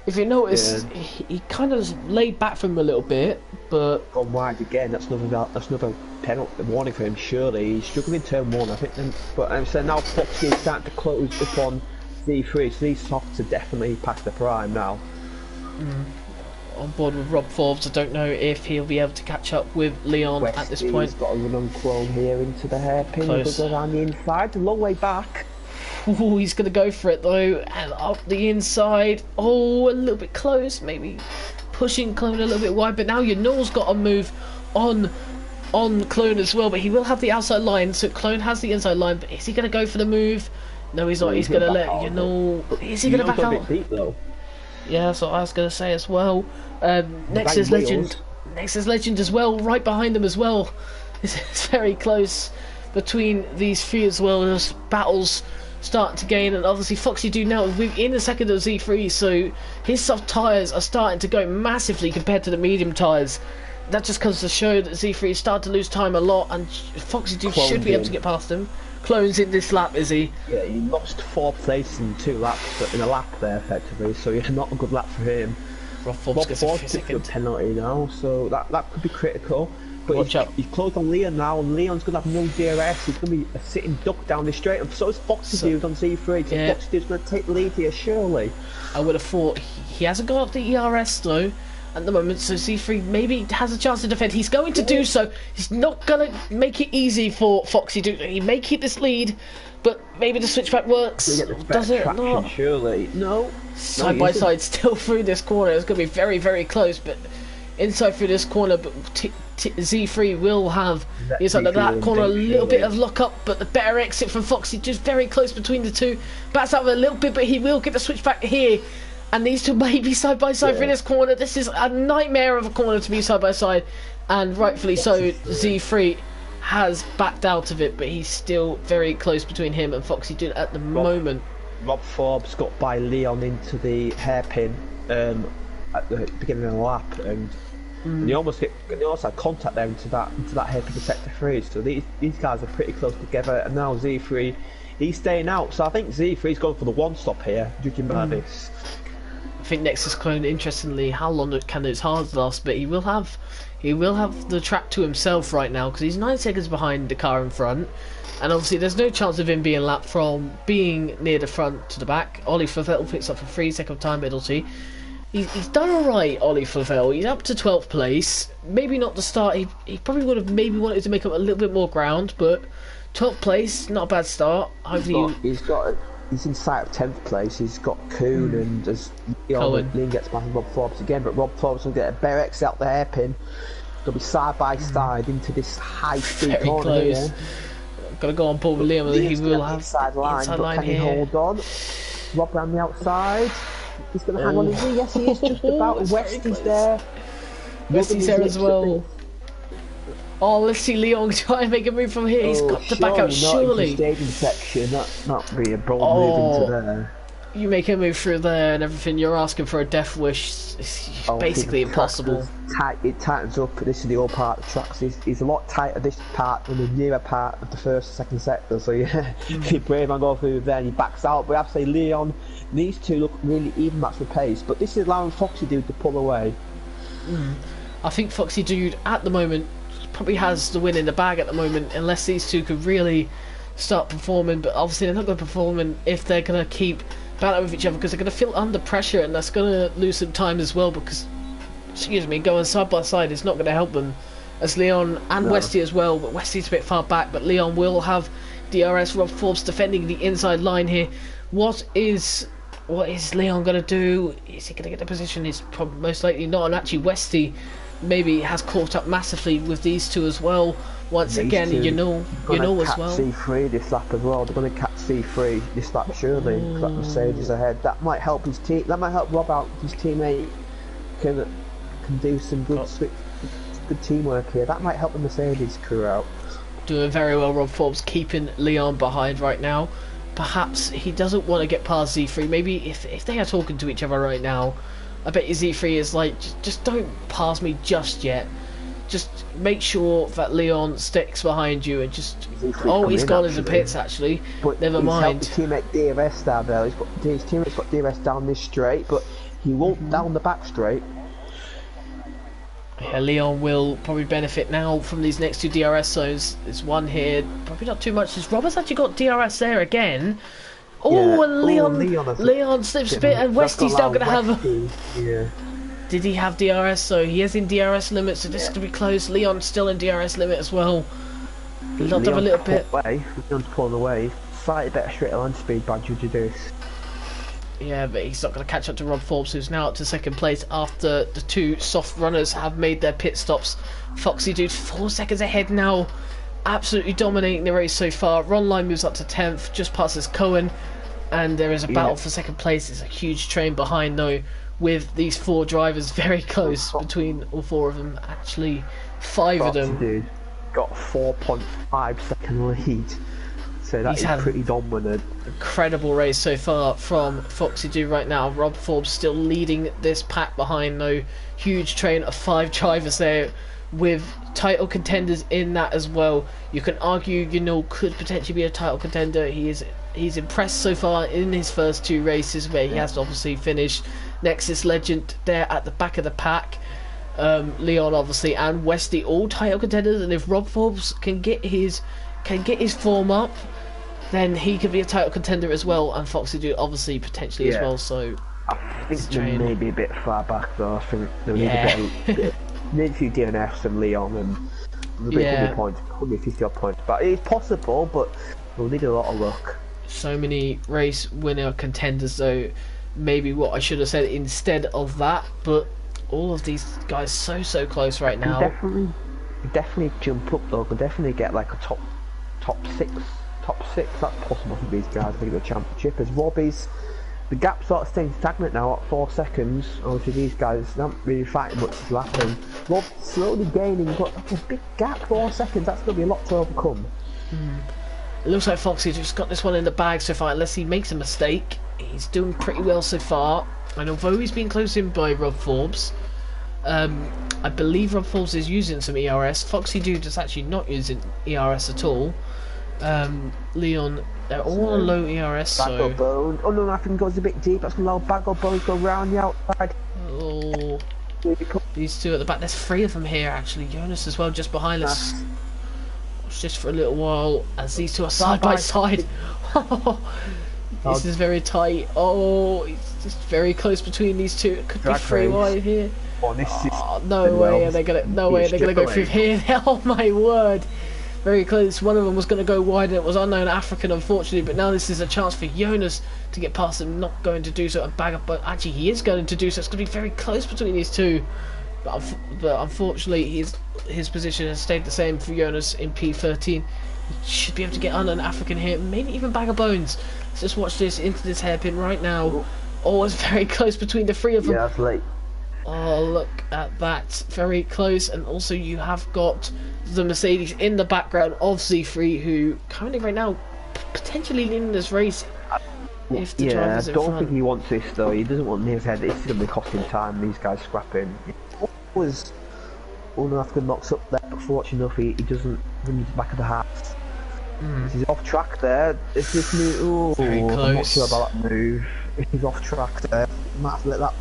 If you notice, he kind of laid back from him a little bit, but gone wide again. That's another penalty warning for him. Surely he's struggling in turn 1. I think. But so now Foxy is starting to close up on Z3. So these softs are definitely past the prime now. On board with Rob Forbes. I don't know if he'll be able to catch up with Leon at this point. He's got a run on Clone here into the hairpin. He goes around the inside, a long way back. Ooh, he's going to go for it though, and up the inside. Oh, a little bit close, maybe pushing Clone a little bit wide. But now Yanul's got to move on Clone as well. But he will have the outside line, so Clone has the inside line. But is he going to go for the move? No, he's not. He's going to let Yanul. Is he going to back out? A bit deep, though. Yeah, that's what I was going to say as well. Nexus Legend as well, right behind them as well. It's very close between these three as well. As battles start to gain, and obviously Foxy Dude now in the second of Z3, so his soft tyres are starting to go massively compared to the medium tyres. That just comes to show that Z3 is starting to lose time a lot, and Foxy Dude should be able to get past him. clones in this lap, is he? Yeah, he lost 4 places in 2 laps, in a lap there, effectively, so yeah, not a good lap for him. Rob Forbes gets a second penalty now, so that could be critical. But he's closed on Leon now, and Leon's going to have no DRS. He's going to be a sitting duck down the straight, and so is Foxy Dude on Z3. So Foxy Dude's going to take the lead here, surely. I would have thought he hasn't got the ERS though at the moment, so Z3 maybe has a chance to defend. He's going to do so. He's not going to make it easy for Foxy Dude. He may keep this lead, but maybe the switchback works. Does it not? Surely. No. Side by side, still through this corner. It's going to be very, very close, but inside through this corner, but Z3 will have inside of that corner a little bit of lock up, but the better exit from Foxy, just very close between the two. Backs out a little bit, but he will get the switch back here, and these two may be side by side through this corner. This is a nightmare of a corner to be side by side, and rightfully so. Z3 has backed out of it, but he's still very close between him and Foxy Dude at the moment. Rob Forbes got by Leon into the hairpin at the beginning of the lap, and they almost had contact there into that hairpin to sector 3. So these guys are pretty close together, and now Z3, he's staying out. So I think Z3's going for the 1-stop here, judging by this. I think Nexus Clone, interestingly, how long can his hard last? But he will have the track to himself right now, because he's 9 seconds behind the car in front. And obviously there's no chance of him being lapped from being near the front to the back. Ollie Favell picks up for 3-second time penalty. He's done alright, Ollie Favell. He's up to 12th place. Maybe not the start. He probably would have maybe wanted to make up a little bit more ground, but 12th place, not a bad start. Hopefully he's in sight of 10th place. He's got Kuhn and as Leon gets past Rob Forbes again, but Rob Forbes will get a bear exit out the hairpin. They'll be side by side into this high speed corner here. Gotta go on Paul Liam, and he will have inside line here. Hold on. Rob around the outside. He's going to hang on. Yes, he is just about. Westy's there. Westy's there as well. Oh, let's see Leon try and make a move from here. He's got to back out, surely. Staging section. That be a bold move into there. You make a move through there and everything. You're asking for a death wish. It's basically impossible. It tightens up. This is the old part of the tracks. He's a lot tighter this part than the nearer part of the first and second sector. So yeah, keep brave and go through there. And he backs out. But I have to say Leon. These two look really even match with pace, but this is allowing Foxy Dude to pull away. I think Foxy Dude at the moment probably has the win in the bag at the moment, unless these two could really start performing. But obviously they're not going to perform if they're going to keep battling with each other, because they're going to feel under pressure, and that's going to lose some time as well, because going side by side is not going to help them, as Leon and Westy as well. But Westy's a bit far back, but Leon will have DRS. Rob Forbes defending the inside line here. What is Leon going to do? Is he going to get the position? It's probably most likely not. And actually Westy maybe has caught up massively with these two as well. Once again, you know as well. C3 this lap as well. They're going to catch C3 this lap surely, because that Mercedes ahead. That might help his team. That might help Rob out. His teammate can do some good teamwork here. That might help the Mercedes crew out. Doing very well, Rob Forbes, keeping Leon behind right now. Perhaps he doesn't want to get past Z3. Maybe if they are talking to each other right now, I bet you Z3 is like, just don't pass me just yet. Just make sure that Leon sticks behind you and just... Oh, he's gone into pits actually. But never mind. He's helped his teammate DRS down there. His teammate's got DRS down this straight, but he won't down the back straight. Yeah, Leon will probably benefit now from these next two DRS zones. There's one here, probably not too much. Robert's actually got DRS there again. Oh, and Leon slips a bit, and Westy's now going to have... Yeah. Did he have DRS? So he is in DRS limit, so this is going to be close. Leon's still in DRS limit as well. Leon's up a little bit. Leon's pulling away. Slightly better straight line speed by judge of this. Yeah, but he's not going to catch up to Rob Forbes, who's now up to second place after the two soft runners have made their pit stops. Foxy Dude 4 seconds ahead now, absolutely dominating the race so far. Ron Line moves up to 10th, just passes Cohen, and there is a battle for second place. It's a huge train behind though, with these four drivers very close between all four of them. Actually, five of them. Dude got 4.5 second lead say that He's is pretty dominant. Incredible race so far from Foxy Doo right now. Rob Forbes still leading this pack behind, though. Huge train of 5 drivers there with title contenders in that as well. You can argue, could potentially be a title contender. He's impressed so far in his first 2 races, where he has obviously finished. Nexus Legend there at the back of the pack. Leon obviously and Westy all title contenders, and if Rob Forbes can get his form up, then he could be a title contender as well, and Foxy Doo obviously potentially as well. So I think they may be a bit far back though. I think they'll need a bit need a few DNFs and Leon and maybe 100 points, 150 odd points, but it's possible, but we'll need a lot of luck. So many race winner contenders though. Maybe what I should have said instead of that, but all of these guys so close right now. Definitely jump up though. Could definitely get like a top six. That's possible for these guys. I think the championship as Robbie's. The gap sort of staying stagnant now at 4 seconds. Obviously these guys aren't really fighting much is lapping. Rob slowly gaining, but that's a big gap. 4 seconds. That's going to be a lot to overcome. It looks like Foxy's just got this one in the bag so far, unless he makes a mistake. He's doing pretty well so far, and although he's been close in by Rob Forbes, I believe Rob Forbes is using some ERS. Foxy Dude is actually not using ERS at all. Leon, they're all on low ERS. Bagel Bone. Oh no, I think it goes a bit deep. That's going to allow Bagel Bone to go round the outside. Oh, these two at the back. There's 3 of them here actually. Jonas as well, just behind us. Just for a little while, as these two are side by side. This is very tight. Oh, it's just very close between these two. It could be 3 wide here. No way are they gonna go through here. Oh my word. Very close. One of them was going to go wide and it was Unknown African, unfortunately, but now this is a chance for Jonas to get past him. Not going to do so and bag up, but actually he is going to do so. It's going to be very close between these two, but unfortunately his position has stayed the same for Jonas in P13. He should be able to get Unknown African here, maybe even Bag of Bones. Let's just watch this into this hairpin right now. Oh, it's very close between the 3 of them. Yeah, that's late. Oh, look at that. Very close. And also you have got the Mercedes in the background of Z3, who currently right now potentially leading this race if the driver's in front. I don't think he wants this though. He doesn't want near his head. It's going to be costing time. These guys scrapping. African knocks up there, but fortunately enough he doesn't bring his back of the hat. He's off track there. Is this new? Very close. I'm not sure about that move. He's off track there. Might have to let that.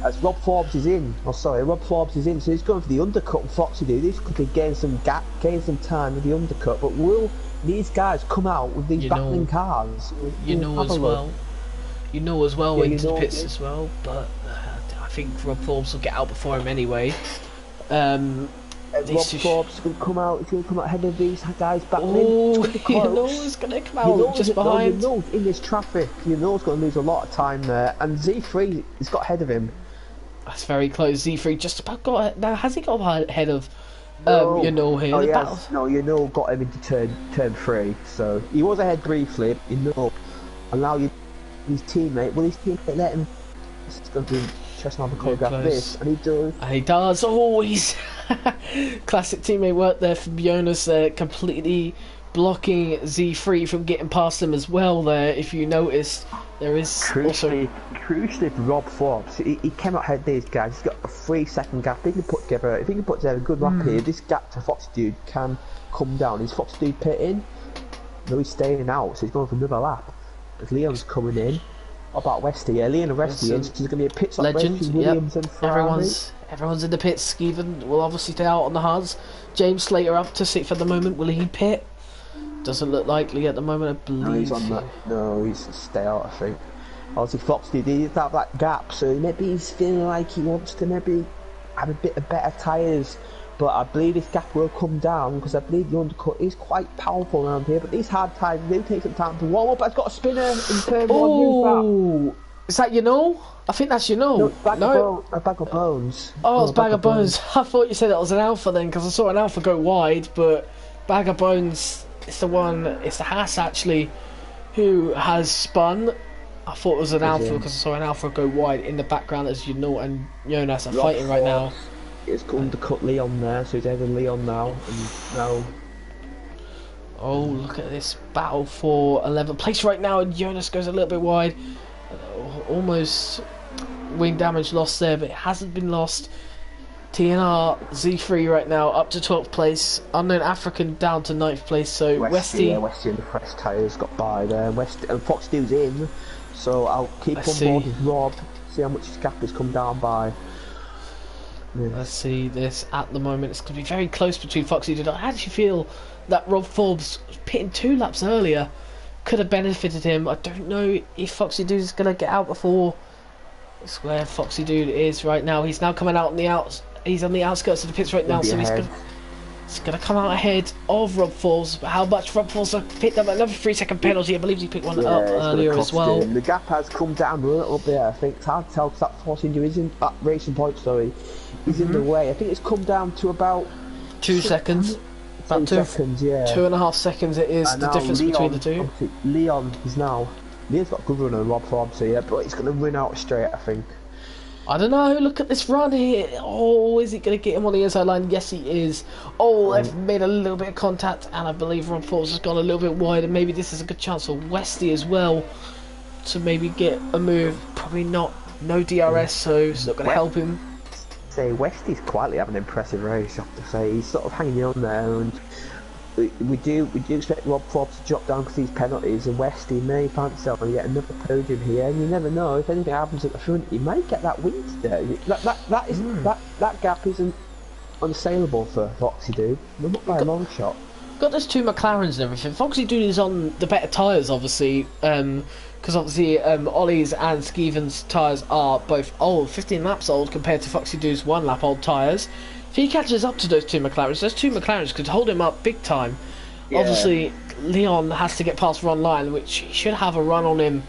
As Rob Forbes is in, Rob Forbes is in, so he's going for the undercut and Foxy do this could gain some time with the undercut, but will these guys come out with these battling cars? You know as well into the pits as well, but I think Rob Forbes will get out before him anyway. Rob Forbes is going to come out. He's going to come out ahead of these guys battling. Oh, he's going to come out just behind. In this traffic, he's going to lose a lot of time there, and Z3 has got ahead of him. That's very close. Z3 just about got now. Has he got ahead of here? Oh, yes. No, got him into turn 3. So he was ahead briefly. And now his teammate. Will his teammate let him? It's going to be interesting to have a choreograph this, and he does. And he does. Oh, he's classic teammate work there for Jonas. Completely blocking Z3 from getting past him as well. There, if you noticed, there is crucially for Rob Forbes. He came out ahead of these guys. He's got a 3-second gap. If he can put together a good lap here, this gap to Foxy Dude can come down. Is Foxy Dude pitting? No, he's staying out, so he's going for another lap. As Leon's coming in. What about Westy? Yeah, Leon and Westy in. So there's going to be a pit stop race with Williams and Ferrari. Everyone's in the pits. Stephen will obviously stay out on the hards. James Slater up to sit for the moment. Will he pit? Doesn't look likely at the moment, I believe. No, he's on that. No, he's stay out, I think. Obviously, Fox did have that gap, so maybe he's feeling like he wants to maybe have a bit of better tyres. But I believe this gap will come down because I believe the undercut is quite powerful around here. But these hard tyres will take some time to warm up. It's got a spinner in turn 1. Oh, is that I think that's No, a Bag of Bones. Oh, it's Bag of Bones. I thought you said that was an Alpha then, because I saw an Alpha go wide, but Bag of Bones is the one. It's the Haas actually who has spun. I thought it was an Alpha because I saw an Alpha go wide in the background as and Jonas are fighting right now. It's undercut Leon there, so he's ahead of Leon now, and now. Oh, look at this battle for 11th place right now, and Jonas goes a little bit wide. Almost wing damage lost there, but it hasn't been lost. TNR Z3 right now up to 12th place. Unknown African down to 9th place. So Westy and the fresh tyres got by there. West and Foxdew's in, so I'll keep on board with Rob. See how much his gap has come down by. Yeah. Let's see this at the moment. It's going to be very close between Foxy Dude. I actually feel that Rob Forbes pitting 2 laps earlier could have benefited him. I don't know if Foxy Dude is going to get out before. That's where Foxy Dude is right now. He's now coming out on the outs. He's on the outskirts of the pits right now, so he's going to come out ahead of Rob Forbes. But how much Rob Forbes has picked up another 3-second penalty? I believe he picked one up earlier as well. The gap has come down a little bit. I think it's hard to tell because that force injury isn't that racing point. Sorry, is in the way. I think it's come down to about 2 seconds. About 2 seconds, yeah. 2.5 seconds. It is the difference between the two. Leon's got a good run on Rob Forbes here, but he's going to run out straight, I think. I don't know, look at this run here. Oh, is he going to get him on the inside line? Yes, he is. Oh, they've made a little bit of contact, and I believe Rob Forbes has gone a little bit wide, and maybe this is a good chance for Westy as well to maybe get a move. Probably not. No DRS, so it's not going to help him. Westy's quietly having an impressive race, I have to say. He's sort of hanging on there, and we do expect Rob Forbes to drop down because these penalties, and Westy may find himself and get another podium here, and you never know, if anything happens at the front, he may get that win today. That gap isn't unassailable for Foxy Dude, not by a long shot. Got those 2 McLarens and everything. Foxy Dude is on the better tyres, obviously, because obviously Ollie's and Skeven's tyres are both old, 15 laps old compared to Foxy Dude's 1 lap old tyres. If he catches up to those 2 McLarens could hold him up big time. Yeah. Obviously, Leon has to get past Ron Lyon, which he should have a run on him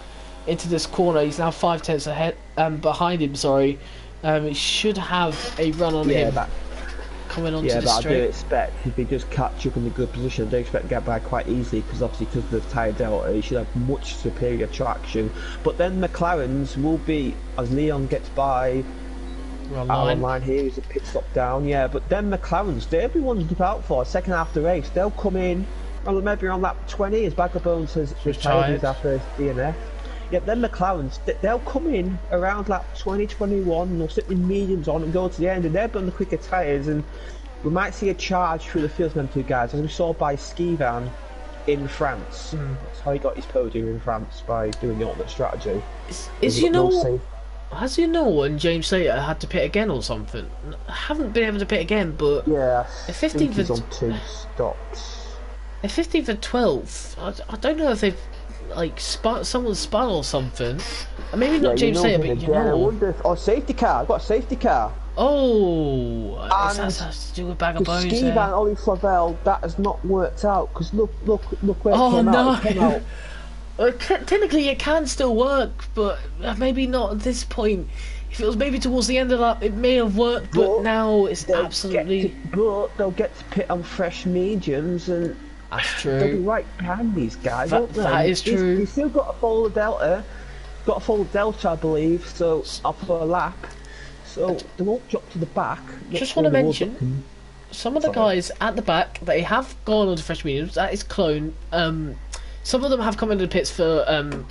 into this corner. He's now 5 tenths ahead, behind him. Sorry, he should have a run on him. Coming onto the straight. I do expect if he does catch up in a good position, I do expect to get by quite easily because of the tyre delta, he should have much superior traction. But then McLarens will be, as Leon gets by Ron Lyon here, is a pit stop down, yeah. But then McLarens, they'll be ones to look out for. Second half of the race, they'll come in, maybe around lap 20 as Baggerbones has retired after his DNF. Yeah, then McLarens, they'll come in around lap 20, 21, and they'll sit with mediums on and go to the end, and they'll be on the quicker tyres, and we might see a charge through the field from them 2 guys, as we saw by Skivan in France. That's how he got his podium in France, by doing the ultimate strategy. Has and James Slater had to pit again or something? I haven't been able to pit again, but yeah, they're 15th on 2 stops. They're 15th and 12th. I don't know if they've someone spun or something. Maybe not James Slater, but I wonder if safety car. I've got a safety car. Oh, that has to do with Bag of Bones. Steve and Ollie Flavel, that has not worked out because look where it came out. Technically it can still work, but maybe not at this point. If it was maybe towards the end of that, it may have worked, but now it's absolutely... But they'll get to pit on fresh mediums, and that's true. They'll be right behind these guys, won't they? That is true. He's still got a full delta, I believe, so up for a lap. So they won't drop to the back. Just want to mention, some of the guys at the back, they have gone on to fresh mediums. That is Clone. Some of them have come into the pits for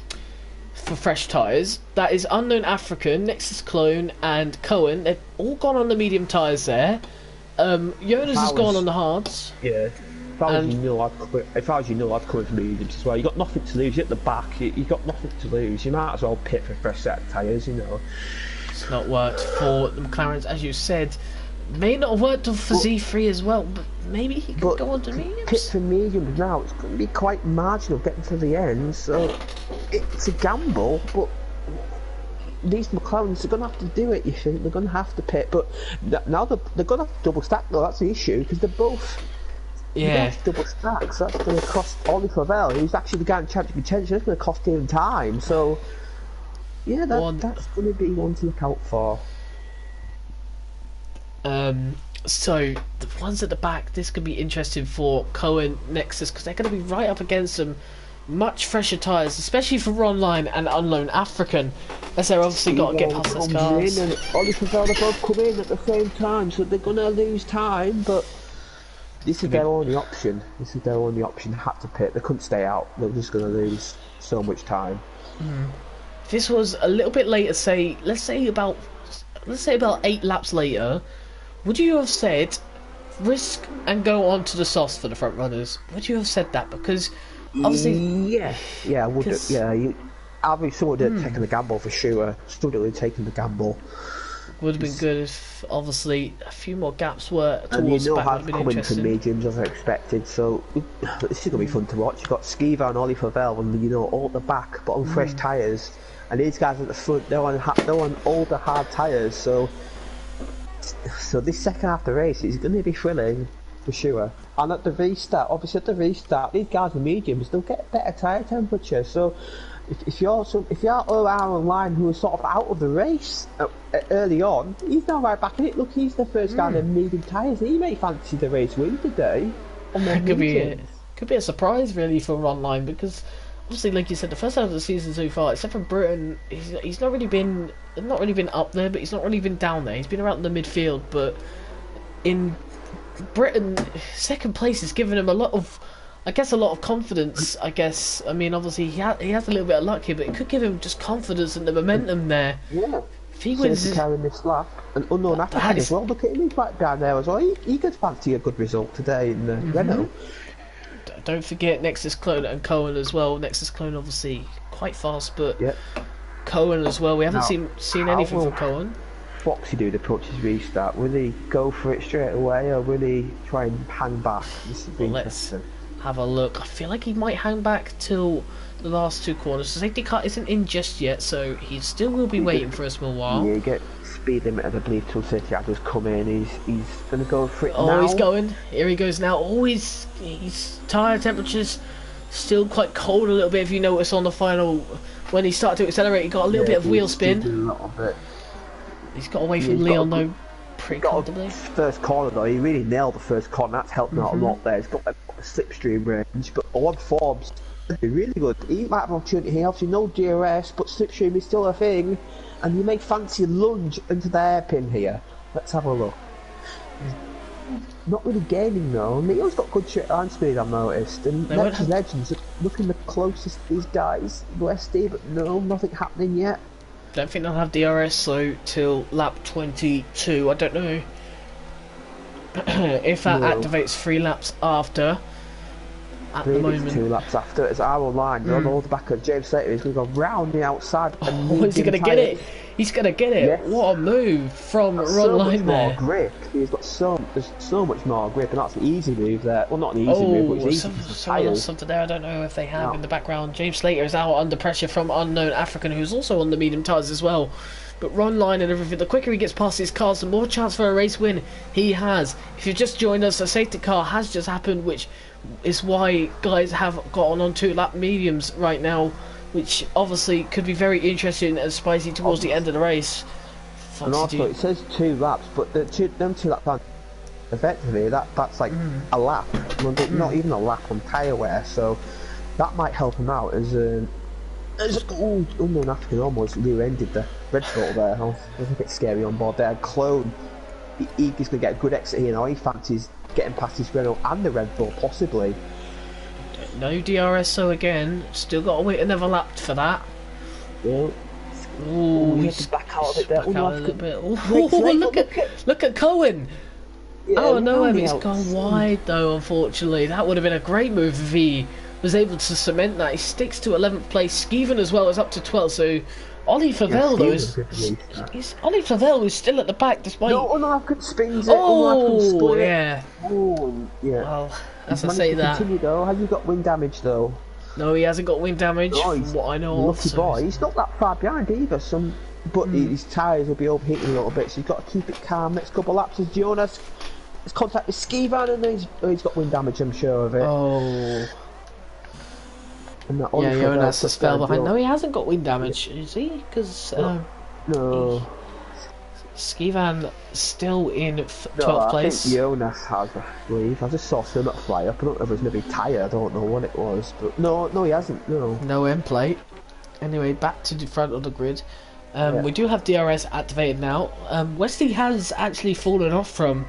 fresh tyres. That is Unknown African, Nexus Clone, and Cohen. They've all gone on the medium tyres there. Jonas has gone on the hards. Yeah. If I was you, I'd come in for mediums as well. You got nothing to lose. You're at the back. You got nothing to lose. You might as well pit for a fresh set of tyres, you know. It's not worked for the McLarens, as you said. May not have worked for Z3 as well, but maybe he could go on to mediums. Pit for mediums now, it's going to be quite marginal getting to the end, so it's a gamble, but these McLarens are going to have to do it, you think. They're going to have to pit, but now they're going to have to double stack, though. That's the issue, because they're both... Yeah. Double stack, so that's going to cost Ollie Flavel, who's actually the guy in championship contention. That's going to cost him time, so... Yeah, that's going to be one to look out for. So the ones at the back, this could be interesting for Cohen, Nexus, because they're going to be right up against some much fresher tyres, especially for Ron Lyon and Unknown African, as they're obviously got to get past those cars. Ollie Flavel, they both come in at the same time, so they're going to lose time, but this is their only option. This is their only option. Had to pit. They couldn't stay out. They were just going to lose so much time. If this was a little bit later, say, let's say about 8 laps later, would you have said risk and go on to the softs for the front runners? Would you have said that? Because obviously, yeah, I would. Yeah, obviously someone would have taken the gamble for sure. Somebody would have taken the gamble. Would have been good if obviously a few more gaps were towards and you know the back. how Would have been coming interesting. to mediums as I expected, so this is going to be fun to watch. You've got Skiva and Ollie Favell, and you know all at the back, but on fresh tyres, and these guys at the front, they're on older hard tyres. So this second half of the race is going to be thrilling for sure. And at the restart, these guys are mediums, they'll get better tyre temperature. So if you're Aaron Line, who was sort of out of the race early on, he's now right back in it. Look, he's the first guy in medium tyres. He may fancy the race win today. It could be a surprise really for Ron Line, because obviously, like you said, the first half of the season so far, except for Britain, he's not really been up there, but he's not really been down there. He's been around the midfield, but in Britain, second place has given him a lot of confidence. I mean, obviously he has a little bit of luck here, but it could give him just confidence and the momentum there. Yeah. If he wins, carrying this lap, and unknown African as well. Look at him, he's right down there as well. He could fancy a good result today in the Renault. Don't forget Nexus Clone and Cohen as well. Nexus Clone obviously quite fast, but Cohen as well. We haven't seen anything from Cohen. Foxy do the approach his restart? Will he go for it straight away, or will he try and hang back? Let's have a look. I feel like he might hang back till the last 2 corners. The safety car isn't in just yet, so he still will be waiting for a small while. Yeah, you get speed limit, I believe, till safety car does come in. He's going to go for it now. Oh, he's going. Here he goes now. Oh, his tyre temperature's still quite cold a little bit. If you notice on the final, when he started to accelerate, he got a little bit of wheel spin. A little bit. He's got away from Leon though, pretty comfortably. First corner though, he really nailed the first corner. That's helped him out a lot there. He's got a slipstream range, but on forms, really good. He might have an opportunity here. Obviously, no DRS, but slipstream is still a thing, and you may fancy a lunge into the hairpin here. Let's have a look. Not really gaining though. Leo's got good straight line speed, I've noticed, and Legends looking the closest to these guys. Westy, but no, nothing happening yet. Don't think they'll have DRS so till lap 22. I don't know if that activates 3 laps after. At the moment, 2 laps after. It's our line. They're on all the back of James Slater. He's going to go round the outside. Oh, is he going to get it? He's going to get it. Yes. What a move from Ron Line there. More grip. He's got there's so much more grip, and that's an easy move there. Well, not an easy move, but it's easy. Something there. I don't know if they have in the background. James Slater is out under pressure from unknown African, who's also on the medium tyres as well. But Ron Line and everything, the quicker he gets past his cars, the more chance for a race win he has. If you've just joined us, a safety car has just happened, which is why guys have gotten on 2 lap mediums right now, which obviously could be very interesting and spicy towards the end of the race. And also, it says 2 laps, but them 2 laps aren't effectively, that's like a lap, not even a lap on tyre wear, so that might help him out as unknown African almost rear-ended the Red Bull there. I was a bit scary on board there. Clone, he's going to get a good exit here now. He fancies getting past his Renault and the Red Bull, possibly. No DRS, so again, still got to wait another lap for that. Yeah. Ooh, he's back out of it there. Back out a little bit. Ooh, look at Cohen. Yeah, no, he's gone wide though, unfortunately. That would have been a great move if he was able to cement that. He sticks to 11th place. Skeven as well is up to 12th, so Ollie Favell though is Ollie Favell is still at the back despite... No, Unofficial spins it. Oh, yeah. Oh, yeah. Well, as I say that... Continue though. Has he got wing damage though? No, he hasn't got wing damage, from what I know of. Lucky boy. He's not that far behind either. But his tyres will be overheating a little bit, so he's got to keep it calm. Next couple of laps as Jonas has contact with Skivan, and he's got wind damage, I'm sure of it. Oh. And that Jonas has fell behind. No, he hasn't got wind damage, is he? Because no. Skivan still in 12th place. I think Jonas has, I believe. I just saw Summit fly up. I don't know if it was maybe tyre. I don't know what it was, but no, he hasn't. No end plate. Anyway, back to the front of the grid. We do have DRS activated now. Wesley has actually fallen off from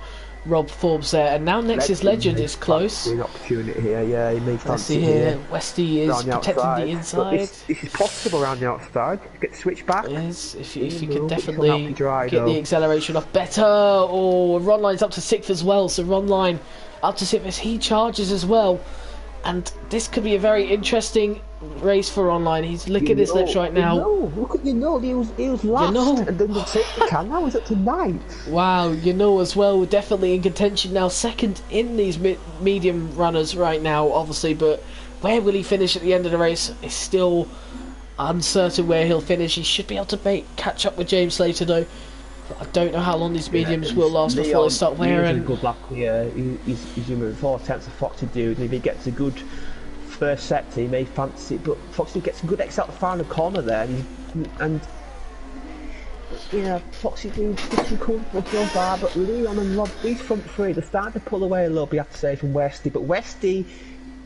Rob Forbes there, and now Nexus Legend is close. An opportunity here, yeah. He may Let's fancy see here. here. Westy is protecting the inside. This is possible around the outside. Get switched back. Yes, if you could definitely get the acceleration off better. Oh, Ronline's up to 6th as well, so Ronline up to 6th as he charges as well. And this could be a very interesting race for Online. He's licking his lips right now. Look at he was last, and then the safety car now he's up to 9th. Wow, as well, definitely in contention now, second in these medium runners right now, obviously. But where will he finish at the end of the race? It's still uncertain where he'll finish. He should be able to catch up with James Slater though. I don't know how long these mediums will last before they start wearing. Good luck here. He's moving 4 tenths of Foxy Dude, and if he gets a good first sector, he may fancy it. But Foxy Dude gets a good exit out the final corner there, and yeah, Foxy Dude's pretty comfortable so far. But Leon and Rob, these front three, they're starting to pull away a little bit, I have to say, from Westy. But Westy,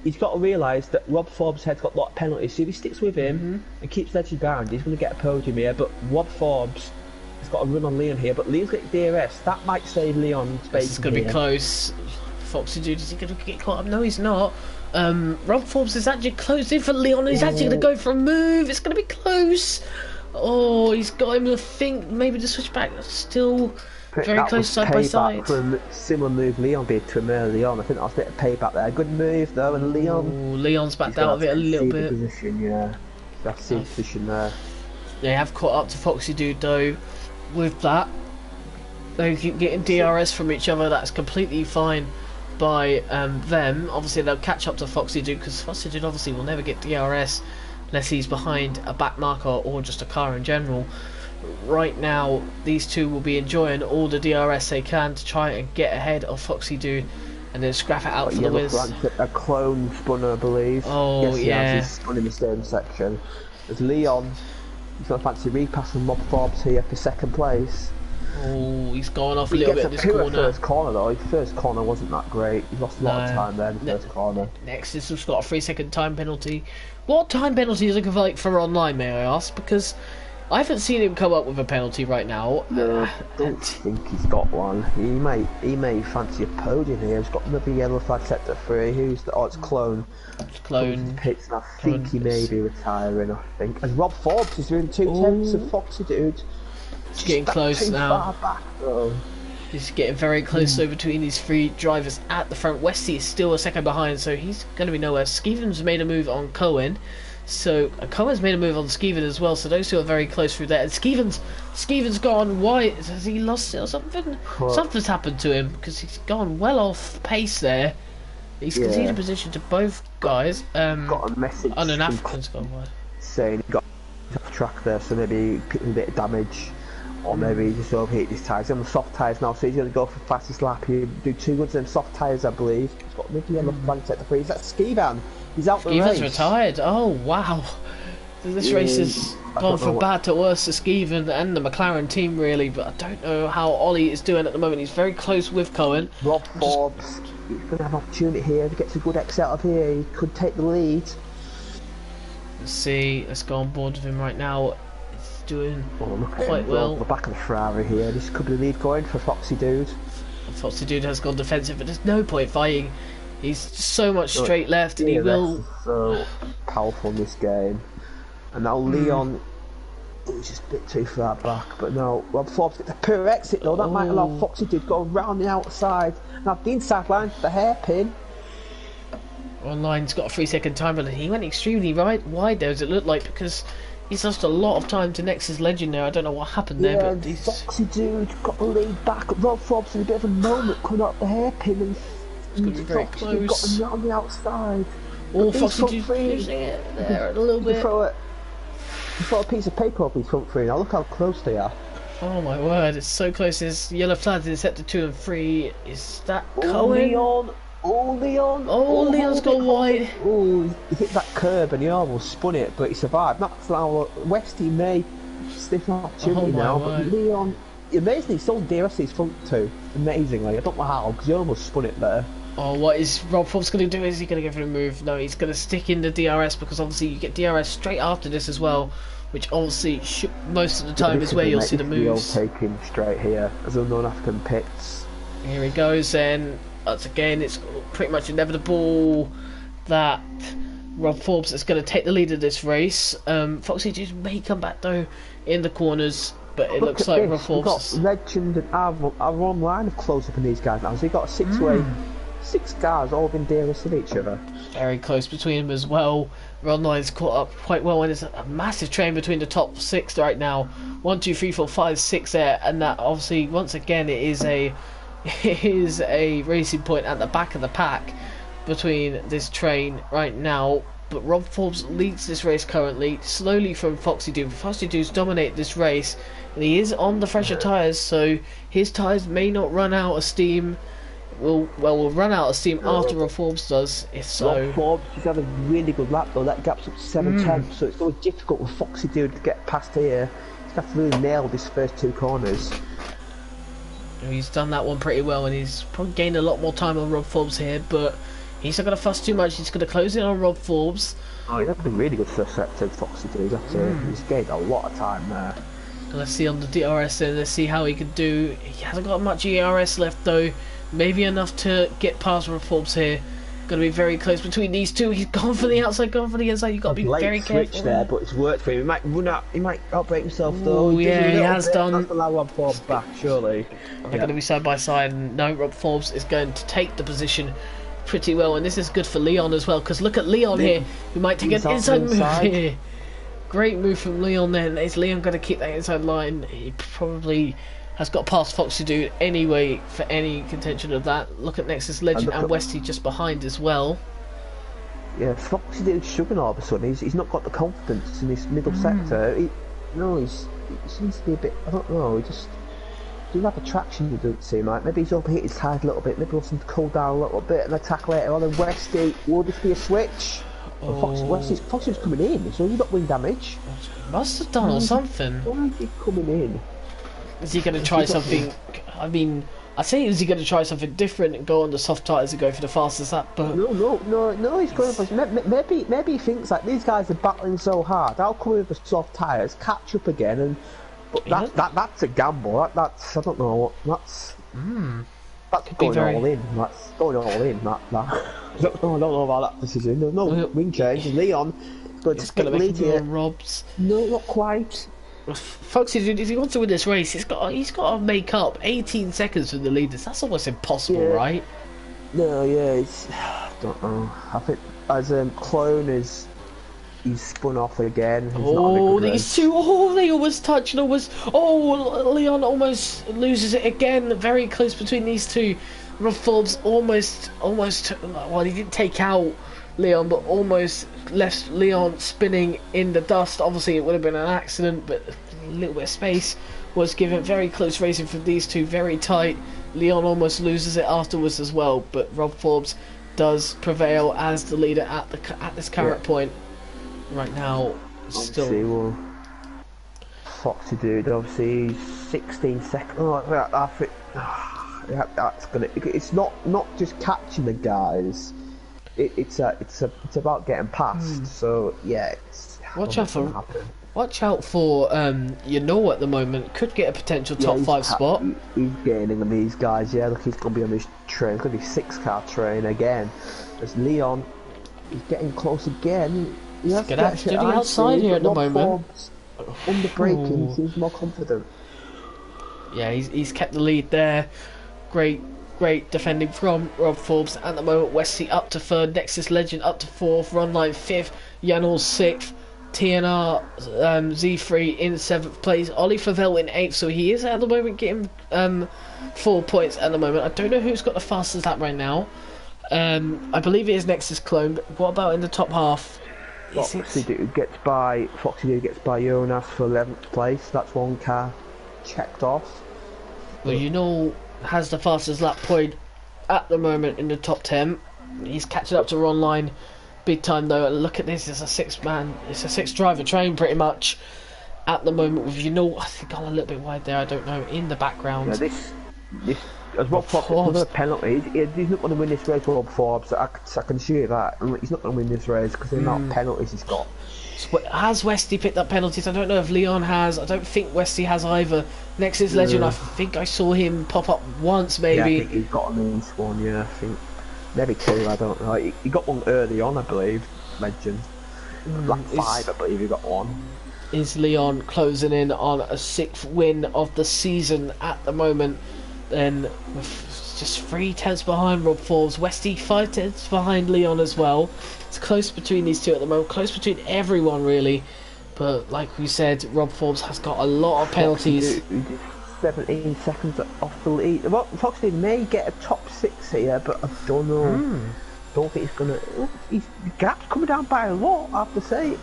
he's got to realise that Rob Forbes' head's got a lot of penalties. So if he sticks with him and keeps Legend bound, he's going to get a podium here. But Rob Forbes has got a run on Leon here, but Leon's got DRS. That might save Leon space. It's going to be close. Foxy Dude, is he going to get caught up? No, he's not. Rob Forbes is actually closed in for Leon. He's actually going to go for a move. It's going to be close. Oh, he's got him to think maybe to switch back. Still very close side by side. From similar move Leon did to him early on. I think that was a bit of payback there. Good move though, and Leon. Ooh, Leon's backed out of it a little bit. Position, yeah. That's the position there. They have caught up to Foxy Dude though. With that, they keep getting DRS from each other. That's completely fine by them. Obviously, they'll catch up to Foxy Dude because Foxy Dude obviously will never get DRS unless he's behind a back marker or just a car in general. Right now, these two will be enjoying all the DRS they can to try and get ahead of Foxy Dude and then scrap it out for the wins. A clone spun, I believe. Oh, yes, he's spun in the same section. There's Leon. He's got a fancy repass from Rob Forbes here for second place. Oh, he's gone off a little bit in this corner. First corner though. His first corner wasn't that great. He lost a lot of time there in the first corner. Next, has got a 3-second time penalty. What time penalty is it like for Online, may I ask? Because I haven't seen him come up with a penalty right now. No, I don't think he's got one. He may fancy a podium here. He's got maybe yellow flag sector 3. Who's the? Oh, it's Clone. It's Clone. Pits, and I think he may be retiring. I think. And Rob Forbes is doing 2 tenths of Foxy Dude. He's getting close now. Far back, though. He's getting very close though between these 3 drivers at the front. Westy is still a second behind, so he's going to be nowhere. Skeven's made a move on Cohen. So Cohen's made a move on Skeven as well, so those two are very close through there. And Skeven's gone. Why has he lost it or something? Something's happened to him because he's gone well off pace there. He's conceded position to both guys. Got a message. On an African's gone wide. Saying he got off track there, so maybe picked a bit of damage, or maybe he just overheated his tyres. He's on the soft tyres now, so he's going to go for the fastest lap. He'll do 2 good in soft tyres, I believe. He's got maybe yellow flag set to 3. Is that Skevan? He's out the race. Skeven's retired. Oh wow. This race has gone from bad to worse to Skeven and the McLaren team really, but I don't know how Ollie is doing at the moment. He's very close with Cohen. Rob Forbes, he's going to have an opportunity here. If he gets a good exit out of here, he could take the lead. Let's see, let's go on board with him right now. He's doing quite well. The back of the Ferrari here. This could be the lead going for Foxy Dude. Foxy Dude has gone defensive, but there's no point fighting. He's so much straight left, and he will. So powerful in this game. And now Leon, he's just a bit too far back. But no, Rob Forbes gets a poor exit though. That might allow Foxy to go around the outside. Now the inside line, the hairpin. Online's got a 3-second time, but he went extremely wide there, as it looked like, because he's lost a lot of time to Nexus Legend there. I don't know what happened there, but he's... Foxy Dude got the lead back. Rob Forbes in a bit of a moment coming out the hairpin, and it's going to be very close. Got him on the outside. Oh, Foxy Dude losing it there a little bit. You throw a piece of paper over his front 3. Now look how close they are. Oh my word, it's so close. There's yellow flags in sector 2 and 3. Is that Cohen? Leon! Leon's gone wide. Oh, he hit that curb and he almost spun it, but he survived. That's now Westy may stiff an opportunity now, but Leon, amazingly, he sold DRS his front 2. Amazingly, I don't know how, because he almost spun it there. Oh, what is Rob Forbes going to do? Is he going to go for a move? No, he's going to stick in the DRS, because obviously you get DRS straight after this as well, which obviously most of the time is where you'll see the moves. Taking straight here as unknown African pits. Here he goes then. Once again, it's pretty much inevitable that Rob Forbes is going to take the lead of this race. Foxy Juice may come back though in the corners, but it looks like Rob Forbes. We've got Legend and our online have closed up on these guys now. So you've got a six-way, 6 cars all within DRS of each other. Very close between them as well. Ronline's caught up quite well, and there's a massive train between the top 6 right now. 1, 2, 3, 4, 5, 6 there, and that obviously once again it is a racing point at the back of the pack between this train right now. But Rob Forbes leads this race currently, slowly from Foxy Doo. Foxy Doo's dominate this race, and he is on the fresher tyres, so his tyres may not run out of steam. Will run out of steam after Rob Forbes does. If so, Rob Forbes has had a really good lap though. That gap's up to 7 tenths, so it's always difficult with Foxy Doo to get past here. He's got to really nail these first 2 corners. He's done that one pretty well, and he's probably gained a lot more time on Rob Forbes here, but he's not going to fuss too much. He's going to close in on Rob Forbes. Oh, he's had a really good first sector, Foxy Doo. He's gained a lot of time there. Let's see on the DRS then, let's see how he can do. He hasn't got much ERS left though. Maybe enough to get past Rob Forbes here. Going to be very close between these two. He's gone for the outside, gone for the inside. You've got to be very careful. Switch there, but it's worked for him. He might run out. He might outbreak himself though. Oh yeah, he has done. That's allow Rob Forbes back, surely. They're going to be side by side, and no, Rob Forbes is going to take the position pretty well, and this is good for Leon as well, because look at Leon here, who might take an inside move here. Great move from Leon then. Is Leon going to keep that inside line? He probably has got past Foxy Dude anyway for any contention of that. Look at Nexus Legend and Westy just behind as well. Yeah, Foxy Dude's struggling all of a sudden. He's not got the confidence in this middle sector. He seems to be a bit, I don't know, he just doesn't have the traction, it doesn't seem like. Maybe he's overheated his tires a little bit, maybe he wants him to cool down a little bit and attack later on. And Westy, will this be a switch? Foxy's coming in, so he's got wing damage. Must have done or something. Why is he coming in? Is he going to try something? I mean, I say, is he going to try something different and go on the soft tyres and go for the fastest lap? But no, he's going for maybe he thinks like these guys are battling so hard. I'll come with the soft tyres, catch up again, and that's a gamble. That's I don't know. That's going all in. That's going all in. I don't know about that decision. No wing change. Leon, but it's going to make him Rob's. No, not quite. Foxy, if he wants to win this race, he's got to make up 18 seconds from the leaders. That's almost impossible, right? No, I don't know. I think as Clone he's spun off again. These two! They almost touch and almost. Leon almost loses it again. Very close between these two. Rob Forbes almost. Well, he didn't take out Leon, but almost left Leon spinning in the dust. Obviously it would have been an accident, but a little bit of space was given. Very close racing from these two, very tight. Leon almost loses it afterwards as well, but Rob Forbes does prevail as the leader at this current point right now. Still Foxy Dude, obviously 16 seconds. I think that's gonna. It's not just catching the guys. It's about getting past. So yeah, watch out for you know at the moment could get a potential top 5 spot. He's gaining on these guys. Yeah, look, he's gonna be on this train. It's gonna be 6-car train again. There's Leon. He's getting close again. He's gonna have to do the outside here at the moment. Under braking, he seems more confident. Yeah, he's kept the lead there. Great defending from Rob Forbes at the moment. Westy up to 3rd, Nexus Legend up to 4th, Ronline 5th, Yanal 6th, TNR Z3 in 7th place, Ollie Favell in 8th, so he is at the moment getting 4 points at the moment. I don't know who's got the fastest lap right now. I believe it is Nexus Clone, but what about in the top half? Foxy Dude gets by Jonas for 11th place. That's 1 car checked off. Well, you know, has the fastest lap point at the moment in the top 10. He's catching up to Ronline big time though. Look at this, it's a 6-driver train pretty much at the moment with I think gone a little bit wide there, I don't know, in the background. Yeah, this as Rob Forbes a penalty. He's not going to win this race, Rob Forbes. I can assure you that. He's not going to win this race because of the amount of penalties he's got. Has Westy picked up penalties? I don't know if Leon has. I don't think Westy has either. Next is Legend. I think I saw him pop up once, maybe. Yeah, I think he's got an each one, yeah, I think. Maybe two, I don't know. He got one early on, I believe, Legend. Like 5, I believe he got one. Is Leon closing in on a 6th win of the season at the moment? Then with just 3 tenths behind Rob Forbes. Westy 5 tenths behind Leon as well. It's close between these two at the moment. Close between everyone, really. But like we said, Rob Forbes has got a lot of penalties. 17 seconds off the lead. Well, Foxley may get a top 6 here, but I don't know. Don't think he's gonna. The gap's coming down by a lot. I have to say,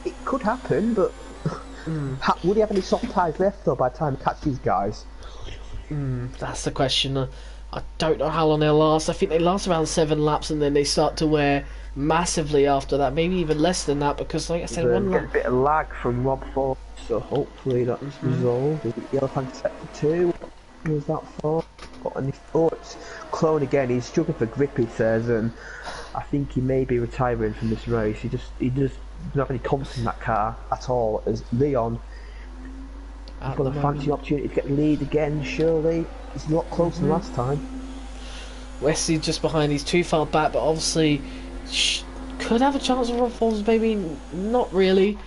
it could happen, but would he have any soft ties left though by the time he catches these guys? That's the question. I don't know how long they'll last. I think they last around 7 laps, and then they start to wear massively after that. Maybe even less than that, because like I said, one get a bit of lag from Rob Forbes, so hopefully that's resolved. Yellow flag set for 2. Who was that for? It's Clone again. He's struggling for grip, he says, and I think he may be retiring from this race. He doesn't have any confidence in that car at all. As Leon, he's got a fancy opportunity to get the lead again. Surely it's a lot closer than last time. Wesley just behind. He's too far back, but obviously could have a chance of Rob Forbes. Maybe not really.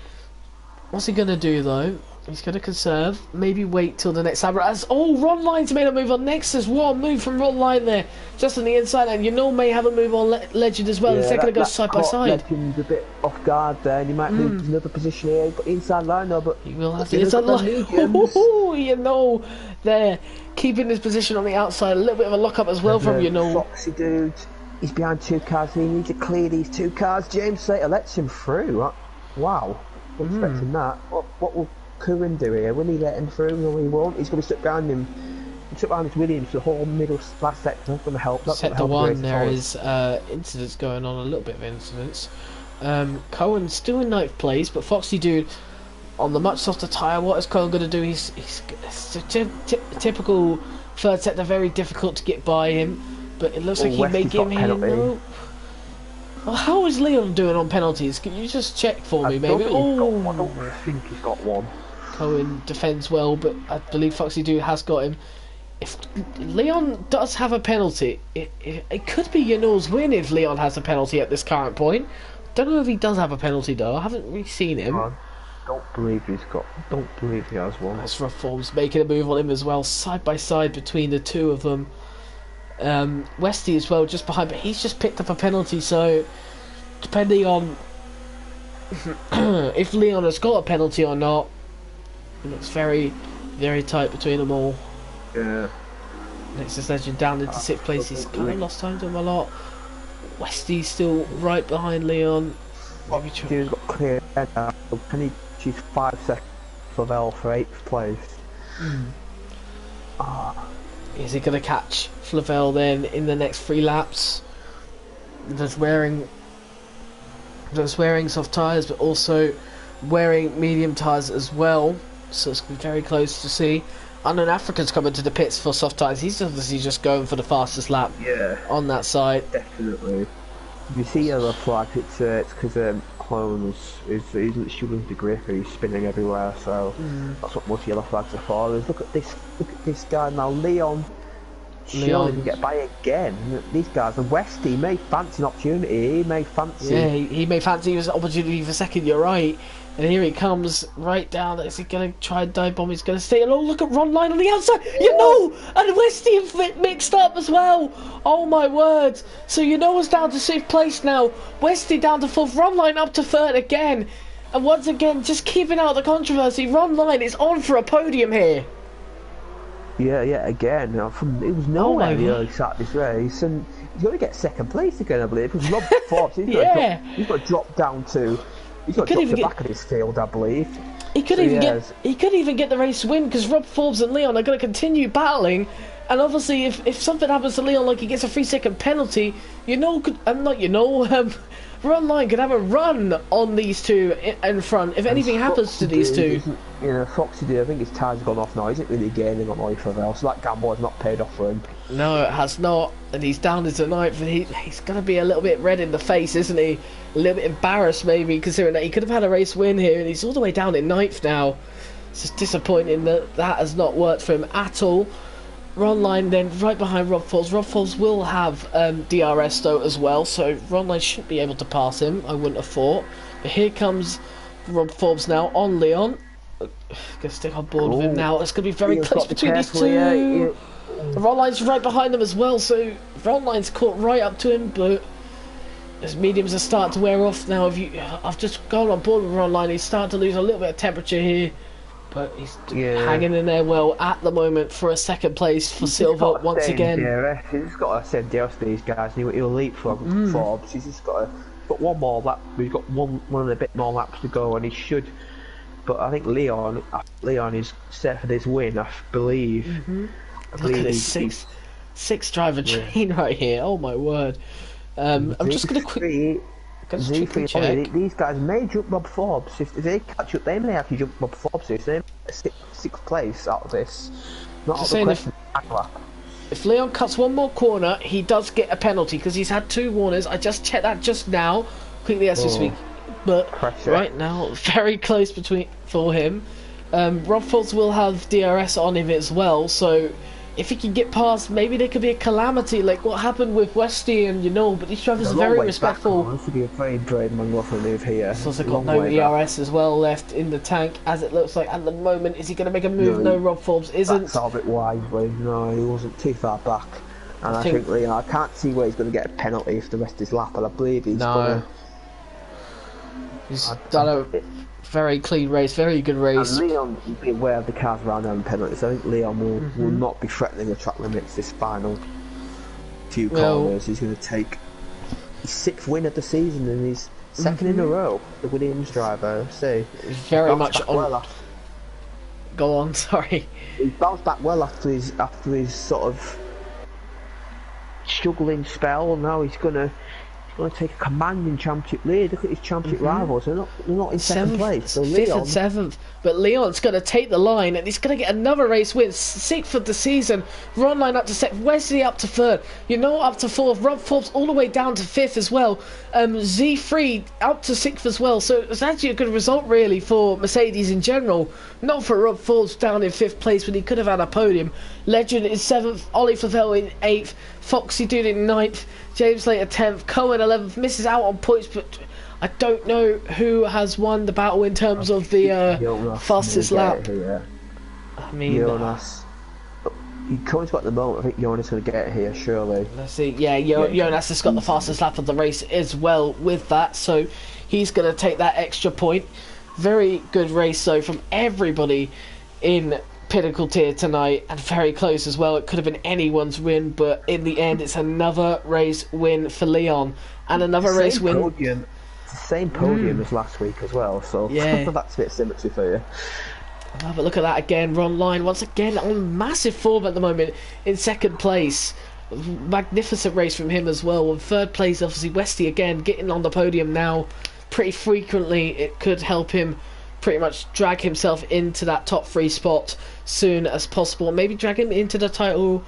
What's he gonna do though? He's going to conserve, maybe wait till the next time. Ron Lyne's made a move on Nexus. What a move from Ron Lyne there, just on the inside, and may have a move on Legend as well. They're going to go side by side. Legend's a bit off guard there, and he might lose another position here. But inside line though, but he will have the inside line. They're keeping his position on the outside. A little bit of a lock up as well from Foxy dude. He's behind 2 cars. He needs to clear these 2 cars. James Slater lets him through. Wow, wasn't expecting that. What will Curran do here? Will he let him through? No, he won't. He's going to sit behind him. Sit behind Williams, the whole middle last sector. That's going to help. That's Sector 1, there is incidents going on, a little bit of incidents. Cohen still in 9th place, but Foxy Dude on the much softer tyre. What is Cohen going to do? He's typical 3rd sector, very difficult to get by him, but it looks like he may give him. No. Well, how is Leon doing on penalties? Can you just check for me, maybe? I don't think he's got one. Cohen defends well, but I believe Foxy Dude has got him. If Leon does have a penalty, it could be Yanul's win if Leon has a penalty at this current point. Don't know if he does have a penalty though. I haven't really seen him. Don't believe he has one. That's Rough Forms making a move on him as well, side by side between the two of them. Westy as well, just behind, but he's just picked up a penalty. So depending on if Leon has got a penalty or not, it looks very, very tight between them all. Yeah. Next is Legend down into 6th place. He's kind of lost time to him a lot. Westy's still right behind Leon. He's got clear head now. Can he choose 5 seconds for Vel for 8th place? Is he going to catch Flavel then in the next 3 laps? Just wearing soft tyres, but also wearing medium tyres as well. So it's going to be very close to see. Unknown African's coming to the pits for soft tyres. He's obviously just going for the fastest lap on that side. Definitely. If you see yellow flag, it's because Clone isn't shooting the grip, he's spinning everywhere, so that's what most yellow flags are for. Look at this guy now, Leon can get by again. These guys, and Westy may fancy an opportunity, he may fancy Yeah, again. It was nowhere the early start of this race, and he's going to get 2nd place again, I believe. Because Rob Forbes, he's got to drop down to. He's got to drop the back of his field, I believe. He could even get the race win, because Rob Forbes and Leon are going to continue battling. And obviously, Run Line could have a run on these two in front if anything happens to these two. You know, Foxy did. I think his tire's gone off now. He isn't really gaining on Oliver, so that gamble has not paid off for him. No, it has not, and he's down into ninth, and he's going to be a little bit red in the face, isn't he? A little bit embarrassed, maybe, considering that he could have had a race win here, and he's all the way down in ninth now. It's just disappointing that that has not worked for him at all. Ron Line then right behind Rob Forbes. Rob Forbes will have DRS though as well, so Ron Line shouldn't be able to pass him, I wouldn't have thought. But here comes Rob Forbes now on Leon. Gonna stick on board with him now. It's gonna be very close between these two. Ron Line's right behind them as well, so Ron Line's caught right up to him, but as mediums are starting to wear off now, I've just gone on board with Ron Line. He's starting to lose a little bit of temperature here. But he's hanging in there well at the moment for a second place for silver once again. He's just got to send DRS to these guys, and he'll leapfrog Forbes. He's just got one more lap. He's got one and a bit more laps to go, and he should. But I think Leon is set for this win, I believe. Look at this six driver chain right here. Oh my word! I'm just going to quickly check. These guys may jump Rob Forbes. If they catch up, they may actually jump Rob Forbes. If they're sixth place out of this, if Leon cuts one more corner, he does get a penalty because he's had 2 warners. I just checked that just now, quickly as we speak. But right now, very close for him. Rob Forbes will have DRS on him as well, so if he can get past, maybe there could be a calamity like what happened with Westy and but these drivers are very respectful. This would be a very brave maneuver move here. He's also got no ERS as well left in the tank, as it looks like at the moment. Is he going to make a move? No, Rob Forbes isn't. That's a bit wisely. No, he wasn't too far back. And I think I can't see where he's going to get a penalty if the rest is lap, and I believe he's going to... He's done a very clean race, very good race. And Leon will be aware of the cars around him and penalties. I think Leon will not be threatening the track limits this final few corners. He's going to take his 6th win of the season and his 2nd in a row. The Williams driver, see. Very much on. Go on, sorry. He bounced back well after his sort of struggling spell. Now he's going to take a commanding championship lead. Look at his championship rivals. They're not in 7th place. So 5th and 7th. But Leon's going to take the line, and he's going to get another race win. 6th of the season. Ron Line up to 2nd. Wesley up to 3rd. Up to 4th. Rob Forbes all the way down to 5th as well. Z3 up to 6th as well. So it's actually a good result, really, for Mercedes in general. Not for Rob Forbes down in 5th place, but he could have had a podium. Legend is 7th. Ollie Favell in 8th. Foxy Dude in 9th. James Slater 10th. Cohen 11th. Misses out on points, but I don't know who has won the battle in terms of the fastest lap. I mean, Jonas. Cohen's got the moment. I think Jonas is going to get it here, surely. Let's see. Yeah, Jonas has got the fastest lap of the race as well with that, so he's going to take that extra point. Very good race, though, from everybody in Pinnacle Tier tonight, and very close as well. It could have been anyone's win, but in the end it's another race win for Leon, and another race win. Podium, it's the same podium as last week as well, so that's a bit of symmetry for you. Oh, but look at that again. Ron Line once again on massive form at the moment in 2nd place. Magnificent race from him as well. In 3rd place, obviously Westy again getting on the podium now pretty frequently. It could help him pretty much drag himself into that top 3 spot soon as possible, maybe drag him into the title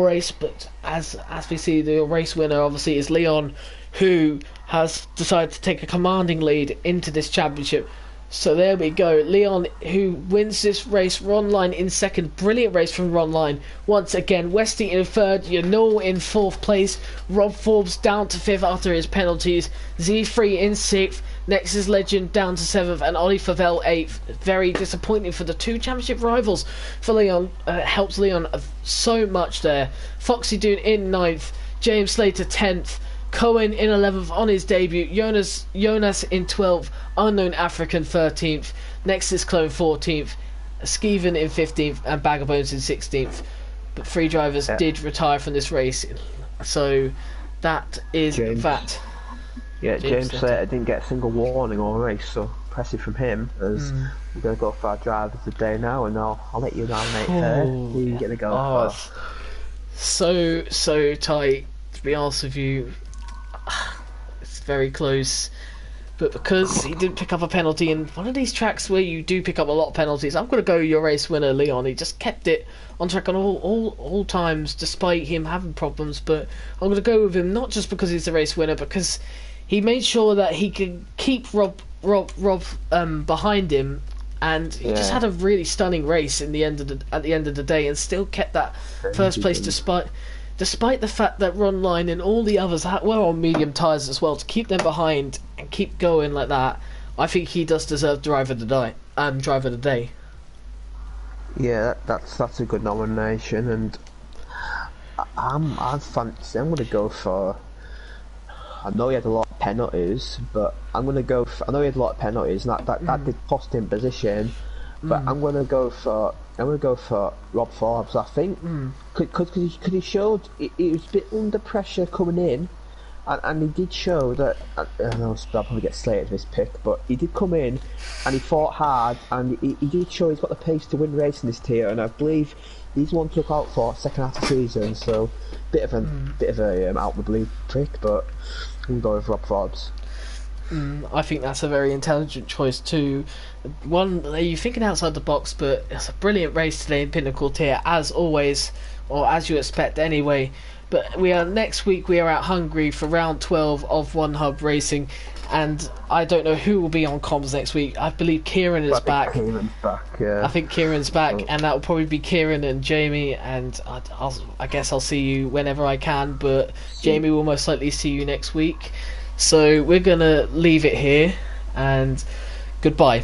race. But as we see, the race winner obviously is Leon, who has decided to take a commanding lead into this championship. So there we go, Leon who wins this race. Ron Line in 2nd, brilliant race from Ron Line once again. Westy in 3rd, in 4th place. Rob Forbes down to 5th after his penalties. Z3 in 6th. Next is Legend down to 7th, and Ollie Favell 8th. Very disappointing for the 2 championship rivals for Leon. Helps Leon so much there. Foxy Dude in 9th. James Slater 10th. Cohen in 11th on his debut. Jonas in 12th. Unknown African 13th. Next is Clone 14th. Skeven in 15th. And Bag of Bones in 16th. But 3 drivers did retire from this race. So that is that. Yeah, James Slater didn't get a single warning all race, so impressive from him. As we're going to go for our drivers today now, and I'll let you nominate her. Who are you going to go for? So tight, to be honest with you. It's very close. But because he didn't pick up a penalty in one of these tracks where you do pick up a lot of penalties, I'm going to go your race winner, Leon. He just kept it on track on all times, despite him having problems. But I'm going to go with him, not just because he's the race winner, because he made sure that he could keep Rob behind him, and he just had a really stunning race at the end of the day, and still kept that first place despite the fact that Ron Line and all the others were on medium tyres as well. To keep them behind and keep going like that, I think he does deserve driver of the day. Yeah, that's a good nomination, and I'm going to go for. I know he had a lot of penalties, but I'm going to go for. I know he had a lot of penalties, and that did cost him position. But I'm going to go for Rob Forbes. I think because he showed he was a bit under pressure coming in, and he did show that. I know I'll probably get slated for this pick, but he did come in and he fought hard, and he did show he's got the pace to win race in this tier, and I believe he's one to look out for second half of the season. So bit of a out of the blue pick, but I'm going with Rob Forbes. I think that's a very intelligent choice too. One, you're thinking outside the box, but it's a brilliant race today in Pinnacle Tier, as always, or as you expect anyway. But next week we are at Hungary for round 12 of One Hub Racing, and I don't know who will be on comms next week. I believe Kieran is back. Kieran's back, yeah. I think Kieran's back, and that will probably be Kieran and Jamie, and I guess I'll see you whenever I can, but Jamie will most likely see you next week. So we're going to leave it here, and goodbye.